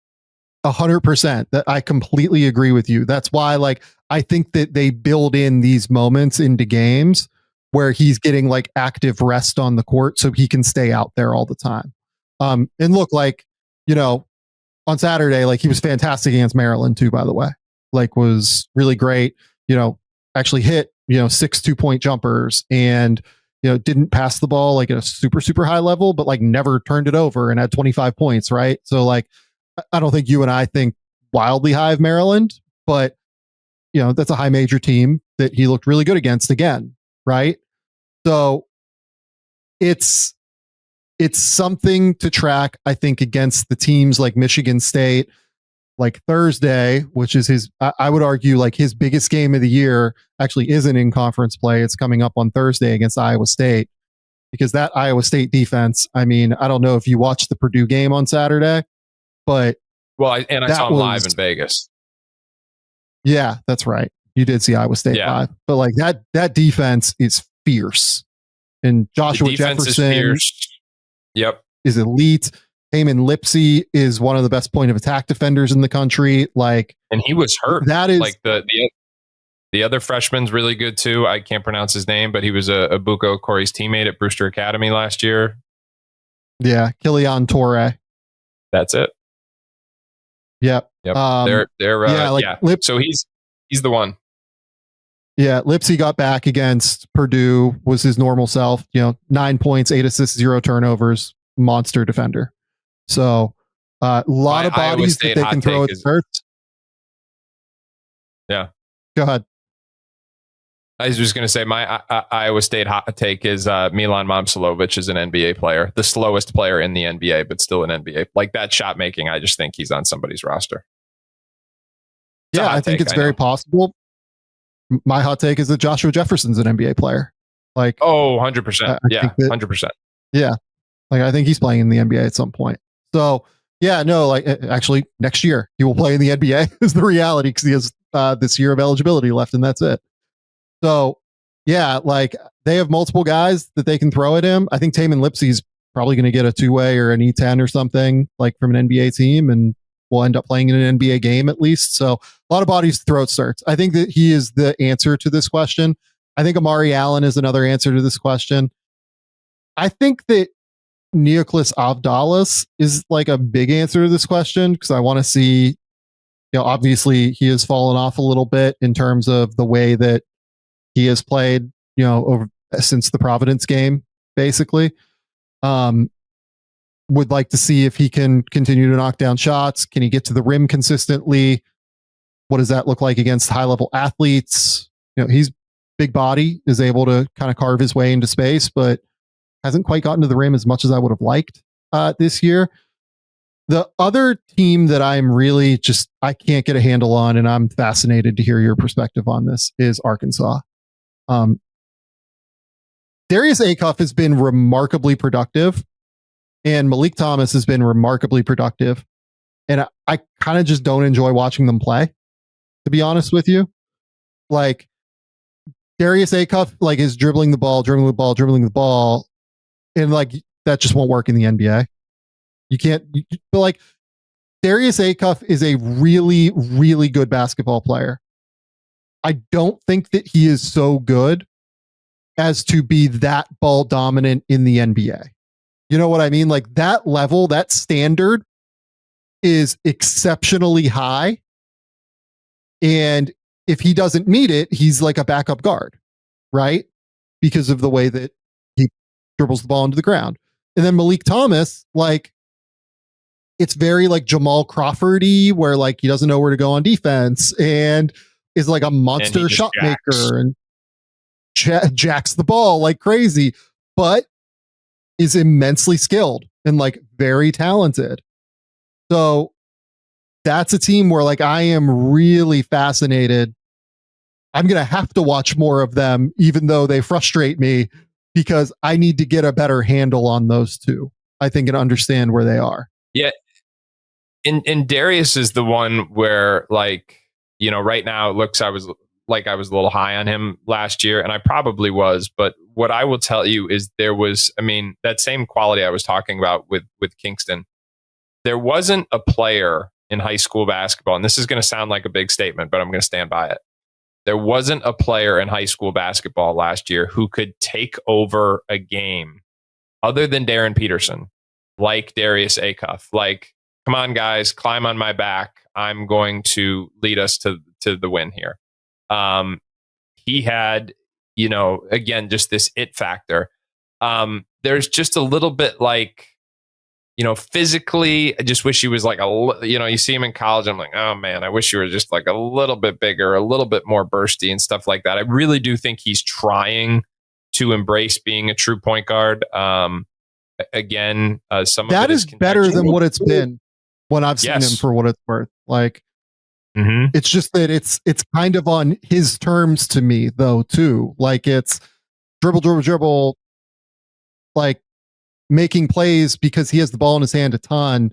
100%. That I completely agree with you. That's why, like, I think that they build in these moments into games where he's getting like active rest on the court so he can stay out there all the time. And look, like, on Saturday, like he was fantastic against Maryland too, by the way. Like was really great, actually hit, 6 2-point jumpers and, didn't pass the ball like at a super, super high level, but like never turned it over and had 25 points, right? So like, I don't think you and I think wildly high of Maryland, but that's a high major team that he looked really good against again, right? So it's something to track, I think, against the teams like Michigan State, like Thursday, which is I would argue like his biggest game of the year actually isn't in conference play. It's coming up on Thursday against Iowa State, because that Iowa State defense, I mean, I don't know if you watched the Purdue game on Saturday, but I saw him live in Vegas. Yeah, that's right. You did see Iowa State live, but like that defense is fierce, and Joshua Jefferson is elite. Eamon Lipsey is one of the best point of attack defenders in the country. Like, and he was hurt. That is like the other freshman's really good too. I can't pronounce his name, but he was a Buko Corey's teammate at Brewster Academy last year. Yeah, Kilian Torre. That's it. Yep. So he's the one. Yeah, Lipsey got back against Purdue, was his normal self. 9 points, 8 assists, 0 turnovers, monster defender. So a lot of bodies that they can throw at first. Yeah. Go ahead. I was just going to say my Iowa State hot take is Milan Momcilovic is an NBA player, the slowest player in the NBA, but still an NBA. Like that shot making, I just think he's on somebody's roster. Yeah, I think it's very possible. My hot take is that Joshua Jefferson's an NBA player. Like, 100%. Yeah, 100%. Yeah. Like, I think he's playing in the NBA at some point. So, yeah, no, like, actually, next year he will play in the NBA is the reality, because he has this year of eligibility left, and that's it. So, yeah, like, they have multiple guys that they can throw at him. I think Eamon Lipsey's probably going to get a two-way or an E10 or something, like, from an NBA team, and will end up playing in an NBA game at least. So a lot of bodies to throw at starts. I think that he is the answer to this question. I think Amari Allen is another answer to this question. I think that Neoclis Avdalas is like a big answer to this question, because I want to see, obviously he has fallen off a little bit in terms of the way that he has played, over since the Providence game, basically. Would like to see if he can continue to knock down shots. Can he get to the rim consistently? What does that look like against high level athletes? He's big body, is able to kind of carve his way into space, but hasn't quite gotten to the rim as much as I would have liked this year. The other team that I'm really I can't get a handle on, and I'm fascinated to hear your perspective on this, is Arkansas. Darius Acuff has been remarkably productive, and Malik Thomas has been remarkably productive. And I kind of just don't enjoy watching them play, to be honest with you. Like, Darius Acuff, like, is dribbling the ball, and like that just won't work in the NBA. You can't, but like, Darius Acuff is a really, really good basketball player. I don't think that he is so good as to be that ball dominant in the NBA. You know what I mean? Like, that level, that standard is exceptionally high. And if he doesn't meet it, he's like a backup guard, right? Because of the way that he dribbles the ball into the ground. And then Malik Thomas, like, it's very like Jamal Crawford-y, where like he doesn't know where to go on defense and is like a monster shot maker and jacks the ball like crazy, but is immensely skilled and like very talented. So that's a team where like I am really fascinated. I'm going to have to watch more of them, even though they frustrate me, because I need to get a better handle on those two, I think, and understand where they are. Yeah. And Darius is the one where, like, right now it looks, I was a little high on him last year, and I probably was, but what I will tell you is there was, that same quality I was talking about with Kingston. There wasn't a player in high school basketball, and this is going to sound like a big statement, but I'm going to stand by it. There wasn't a player in high school basketball last year who could take over a game other than Darren Peterson, like Darius Acuff. Like, come on, guys, climb on my back. I'm going to lead us to the win here. He had, again, just this it factor. There's just a little bit like, physically, I just wish he was like you see him in college. I'm like, oh man, I wish you were just like a little bit bigger, a little bit more bursty and stuff like that. I really do think he's trying to embrace being a true point guard. Again, some of that it is better than what it's been when I've seen him, for what it's worth. Like, it's just that it's kind of on his terms to me though too. Like it's dribble, like making plays because he has the ball in his hand a ton.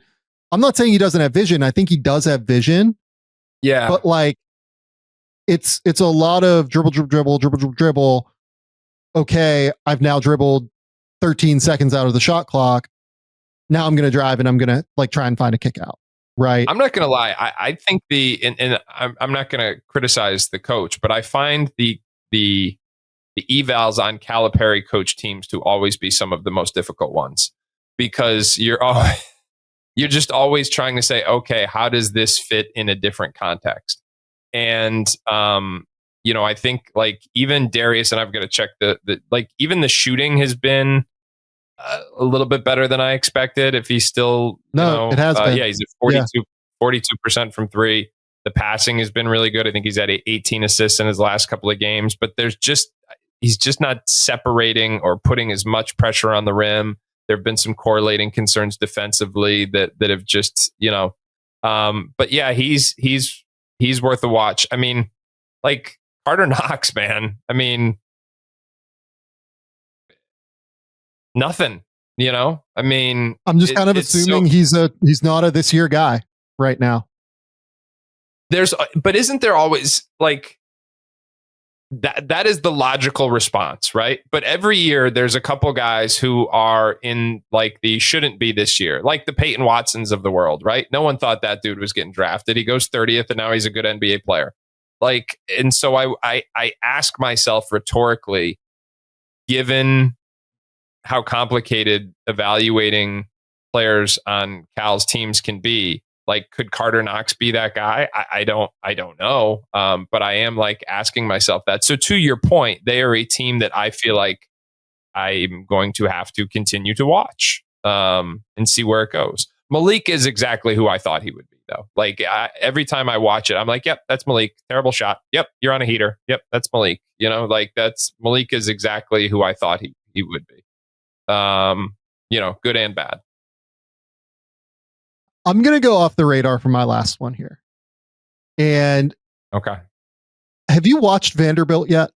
I'm not saying he doesn't have vision. I think he does have vision. Yeah. But like it's a lot of dribble. Okay, I've now dribbled 13 seconds out of the shot clock. Now I'm going to drive and I'm going to like try and find a kick out. Right. I'm not going to lie. I think and I'm not going to criticize the coach, but I find the evals on Calipari coach teams to always be some of the most difficult ones, because you're just always trying to say, okay, how does this fit in a different context? And, I think like even Darius, and I've got to check even the shooting has been a little bit better than I expected. If he's still, it has been. Yeah, he's at 42% from three. The passing has been really good. I think he's at 18 assists in his last couple of games, but he's just not separating or putting as much pressure on the rim. There have been some correlating concerns defensively that have just, but yeah, he's worth a watch. I mean, like Carter Knox, man. I mean, nothing, I mean, I'm just kind of assuming he's not a this year guy right now. But isn't there always like that is the logical response, right? But every year there's a couple guys who are in like the shouldn't be this year, like the Peyton Watsons of the world, right? No one thought that dude was getting drafted. He goes 30th and now he's a good NBA player. Like, and so I ask myself rhetorically, given how complicated evaluating players on Cal's teams can be, like, could Carter Knox be that guy? I don't know. But I am like asking myself that. So to your point, they are a team that I feel like I'm going to have to continue to watch and see where it goes. Malik is exactly who I thought he would be, though. Like every time I watch it, I'm like, yep, that's Malik. Terrible shot. Yep, you're on a heater. Yep, that's Malik. Like that's Malik is exactly who I thought he would be. Good and bad. I'm going to go off the radar for my last one here. And okay. Have you watched Vanderbilt yet?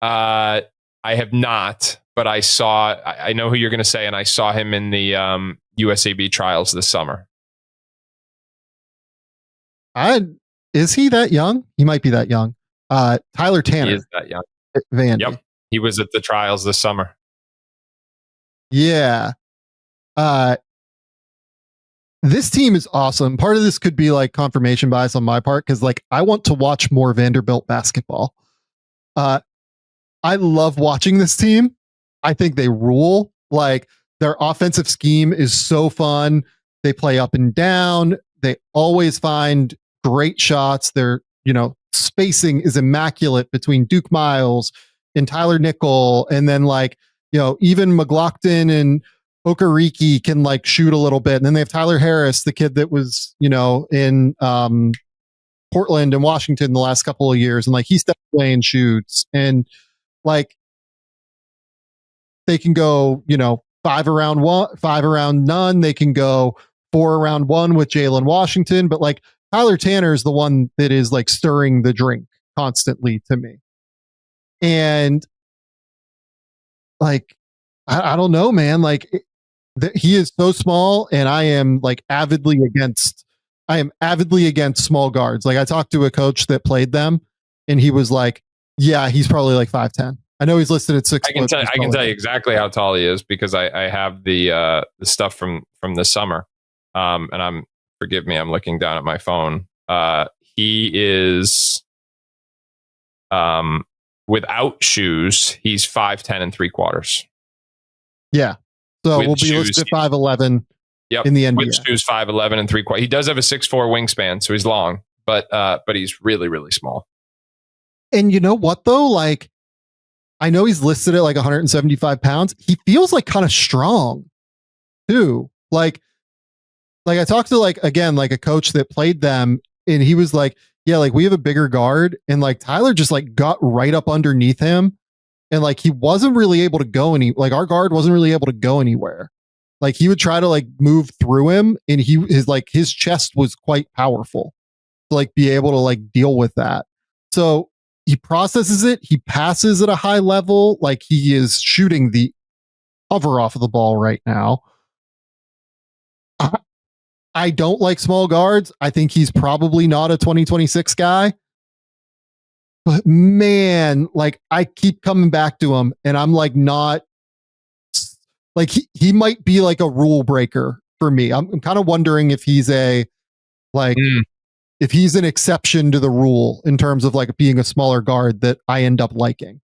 I have not, but I know who you're going to say, and I saw him in the USAB trials this summer. Is he that young? He might be that young. Tyler Tanner. He is that young. Vandy. Yep. He was at the trials this summer. Yeah. This team is awesome. Part of this could be like confirmation bias on my part, because like I want to watch more Vanderbilt basketball. I love watching this team. I think they rule. Like their offensive scheme is so fun. They play up and down. They always find great shots. Their, spacing is immaculate between Duke Miles and Tyler Nickel. And then like, even McLaughlin and Okereke can like shoot a little bit. And then they have Tyler Harris, the kid that was, in Portland and Washington the last couple of years. And like he steps away and shoots. And like they can go, 5 around 1, 5 around none. They can go 4 around 1 with Jalen Washington. But like Tyler Tanner is the one that is like stirring the drink constantly to me. And like, I don't know, man. Like he is so small, and I am avidly against small guards. Like I talked to a coach that played them, and he was like, yeah, he's probably like 5'10". I know he's listed at 6 foot. I can tell you exactly how tall he is because I have the stuff from the summer. And forgive me, I'm looking down at my phone. He is without shoes, he's 5'10" and 3/4. Yeah. So with we'll be shoes, listed 5'11" in the NBA. With shoes, 5'11" and 3/4. He does have a 6'4" wingspan, so he's long, but he's really, really small. And you know what though? Like, I know he's listed at like 175 pounds. He feels like kind of strong too. Like I talked to like, again, like a coach that played them, and he was like, yeah, like we have a bigger guard, and like Tyler just like got right up underneath him, and like he wasn't really able to go like our guard wasn't really able to go anywhere. Like he would try to like move through him, and his chest was quite powerful to like be able to like deal with that. So he processes it, he passes at a high level, like he is shooting the cover off of the ball right now. I don't like small guards. I think he's probably not a 2026 guy. But man, like I keep coming back to him, and I'm like not like he might be like a rule breaker for me. I'm kind of wondering if he's if he's an exception to the rule in terms of like being a smaller guard that I end up liking.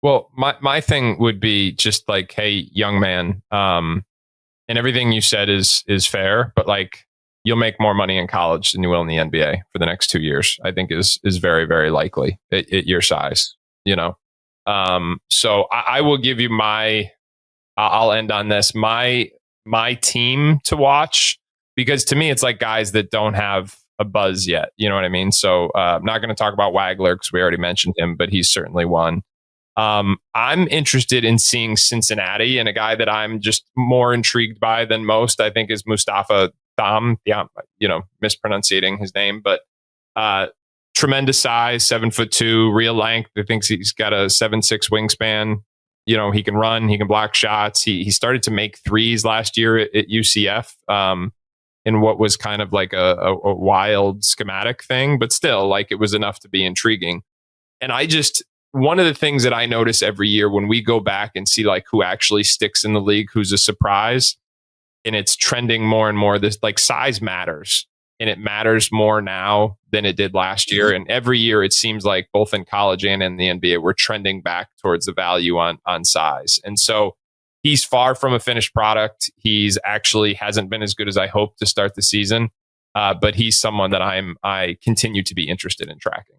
Well, my thing would be just like, hey, young man, and everything you said is fair, but like you'll make more money in college than you will in the NBA for the next 2 years. I think is very, very likely at your size, you know? So I will give you I'll end on this. My team to watch, because to me, it's like guys that don't have a buzz yet. You know what I mean? So I'm not going to talk about Wagler because we already mentioned him, but he's certainly one. I'm interested in seeing Cincinnati, and a guy that I'm just more intrigued by than most, I think, is Mustafa Dam. Yeah, mispronouncing his name, but tremendous size, 7'2", real length. I think he's got a 7'6" wingspan. You know, he can run, he can block shots. He started to make threes last year at UCF in what was kind of like a wild schematic thing, but still, like it was enough to be intriguing. And one of the things that I notice every year when we go back and see like who actually sticks in the league, who's a surprise, and it's trending more and more, this like size matters, and it matters more now than it did last year. And every year it seems like both in college and in the NBA, we're trending back towards the value on size. And so he's far from a finished product. He's actually hasn't been as good as I hoped to start the season. But he's someone that I continue to be interested in tracking.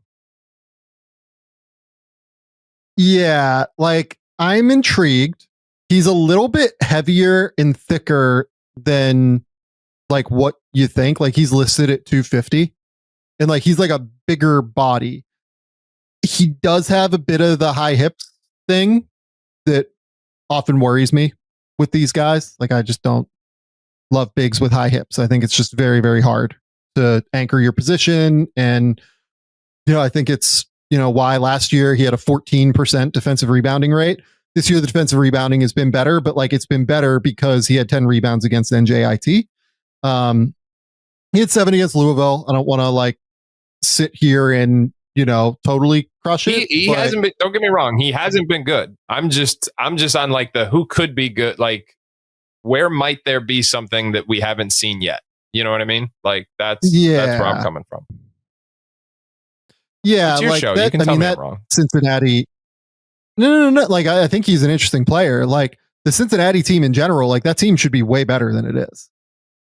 Yeah, like I'm intrigued. He's a little bit heavier and thicker than like what you think. Like he's listed at 250, and like he's like a bigger body. He does have a bit of the high hips thing that often worries me with these guys. Like I just don't love bigs with high hips. I think it's just very, very hard to anchor your position. And, I think it's, why last year he had a 14% defensive rebounding rate. This year, the defensive rebounding has been better, but like it's been better because he had 10 rebounds against NJIT. He had 7 against Louisville. I don't want to like sit here and, totally crush it. He hasn't been, don't get me wrong. He hasn't been good. I'm just on like the who could be good. Like where might there be something that we haven't seen yet? You know what I mean? Like that's where I'm coming from. Yeah, it's your like show. That, you can tell me I'm that wrong. Cincinnati. No. Like I think he's an interesting player. Like the Cincinnati team in general, like that team should be way better than it is,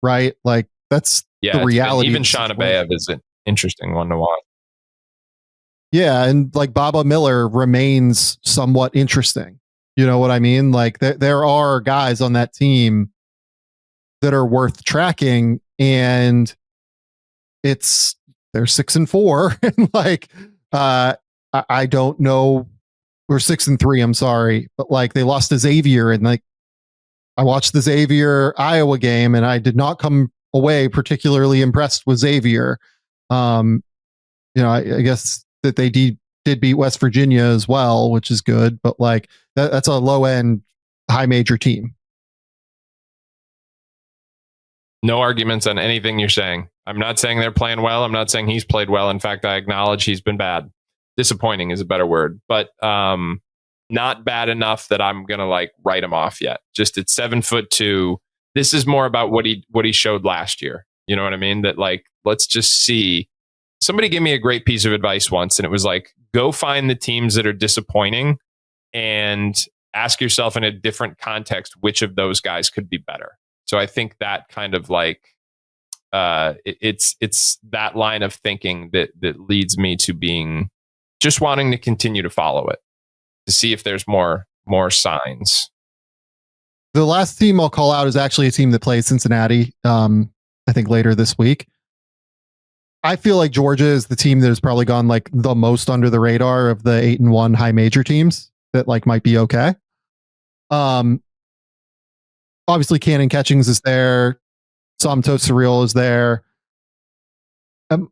right? Like that's the reality. Even Sean Abayev is an interesting one to watch. Yeah, and like Baba Miller remains somewhat interesting. You know what I mean? Like there are guys on that team that are worth tracking, and they're 6-4, and like I don't know, or 6-3. I'm sorry, but like they lost to Xavier, and like I watched the Xavier Iowa game, and I did not come away particularly impressed with Xavier. I guess that they did beat West Virginia as well, which is good, but like that's a low end, high major team. No arguments on anything you're saying. I'm not saying they're playing well. I'm not saying he's played well. In fact, I acknowledge he's been bad. Disappointing is a better word, but not bad enough that I'm going to like write him off yet. Just at 7'2". This is more about what he showed last year. You know what I mean? That like, let's just see. Somebody gave me a great piece of advice once, and it was like, go find the teams that are disappointing and ask yourself in a different context, which of those guys could be better. So I think that kind of like it's that line of thinking that leads me to just wanting to continue to follow it, to see if there's more signs. The last team I'll call out is actually a team that plays Cincinnati, I think later this week. I feel like Georgia is the team that has probably gone like the most under the radar of the 8-1 high major teams that like might be okay. Obviously Cannon Catchings is there. Somto Surreal is there. Am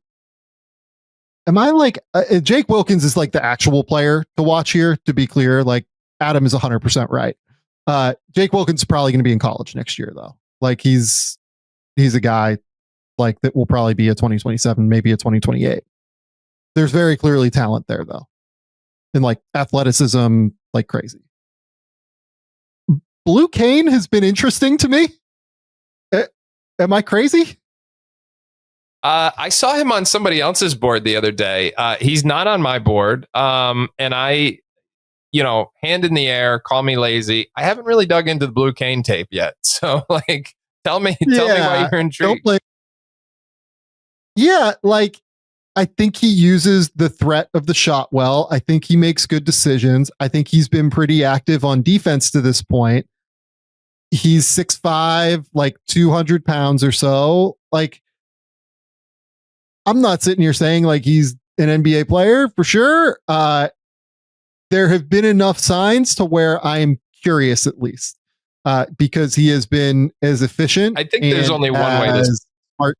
I like Jake Wilkins is like the actual player to watch here, to be clear. Like Adam is 100% right. Jake Wilkins is probably going to be in college next year though. Like he's a guy like that will probably be a 2027, maybe a 2028. There's very clearly talent there though. And like athleticism, like crazy. Blue Kane has been interesting to me. Am I crazy? I saw him on somebody else's board the other day. He's not on my board. And I, hand in the air, call me lazy. I haven't really dug into the Blue Kane tape yet. So like, tell me why you're intrigued. Yeah, like I think he uses the threat of the shot well. I think he makes good decisions. I think he's been pretty active on defense to this point. He's 6'5", like 200 pounds or so. Like, I'm not sitting here saying like he's an NBA player for sure. There have been enough signs to where I am curious, at least, because he has been as efficient. I think there's only one way to smart.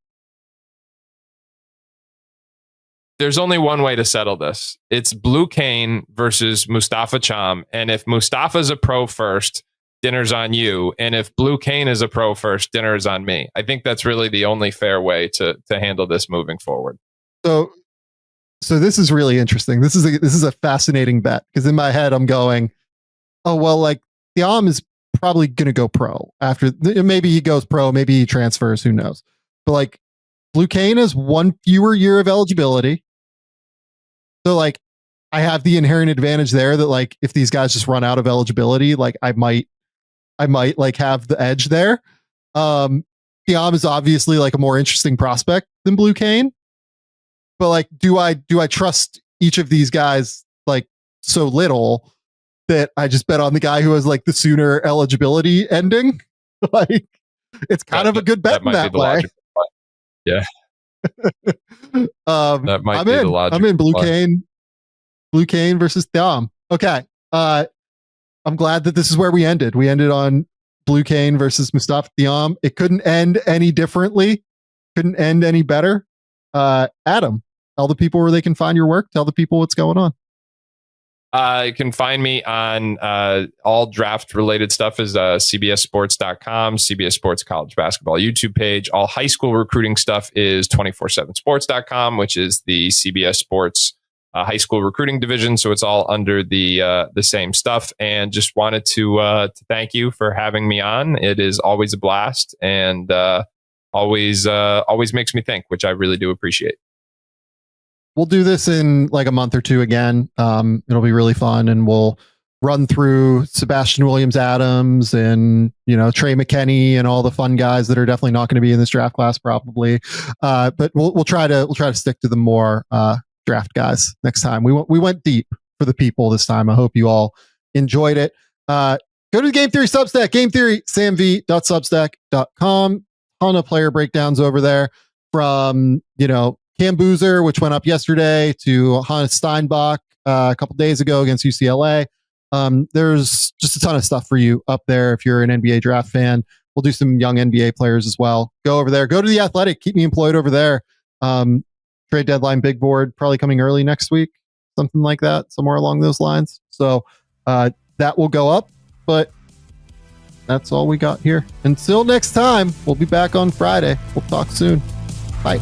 There's only one way to settle this. It's Blue Kane versus Mustafa Cham. And if Mustafa's a pro first, dinner's on you. And if Blue Kane is a pro first, dinner is on me. I think that's really the only fair way to handle this moving forward. So this is really interesting. This is a fascinating bet, because in my head I'm going, oh well, like Thiam is probably going to go pro after. Maybe he goes pro, maybe he transfers, who knows? But like Blue Kane has one fewer year of eligibility. So like I have the inherent advantage there that like if these guys just run out of eligibility, like I might like have the edge there. Thiam is obviously like a more interesting prospect than Blue Kane. But like, do I trust each of these guys like so little that I just bet on the guy who has like the sooner eligibility ending? Like, it's kind of a good bet in that way. Yeah. That might be the logic. I'm in Blue Kane versus Thiam. Okay. I'm glad that this is where we ended. We ended on Blue Kane versus Mustafa Thiam. It couldn't end any differently. Couldn't end any better. Adam, tell the people where they can find your work. Tell the people what's going on. You can find me on all draft related stuff is cbssports.com, CBS Sports College Basketball YouTube page. All high school recruiting stuff is 247sports.com, which is the CBS Sports high school recruiting division. So it's all under the same stuff. And just wanted to thank you for having me on. It is always a blast and always makes me think, which I really do appreciate. We'll do this in like a month or two again. It'll be really fun, and we'll run through Sebastian Williams-Adams and Trey McKinney and all the fun guys that are definitely not going to be in this draft class probably. But we'll try to stick to the more draft guys next time. We went deep for the people this time. I hope you all enjoyed it. Go to the Game Theory Substack, gametheory.substack.com. Ton of player breakdowns over there, from Cam Boozer, which went up yesterday, to Hannes Steinbach a couple days ago against UCLA. There's just a ton of stuff for you up there if you're an NBA draft fan. We'll do some young NBA players as well. Go over there. Go to The Athletic. Keep me employed over there. Trade deadline big board probably coming early next week, something like that, somewhere along those lines. So that will go up, but that's all we got here. Until next time, we'll be back on Friday. We'll talk soon. Bye.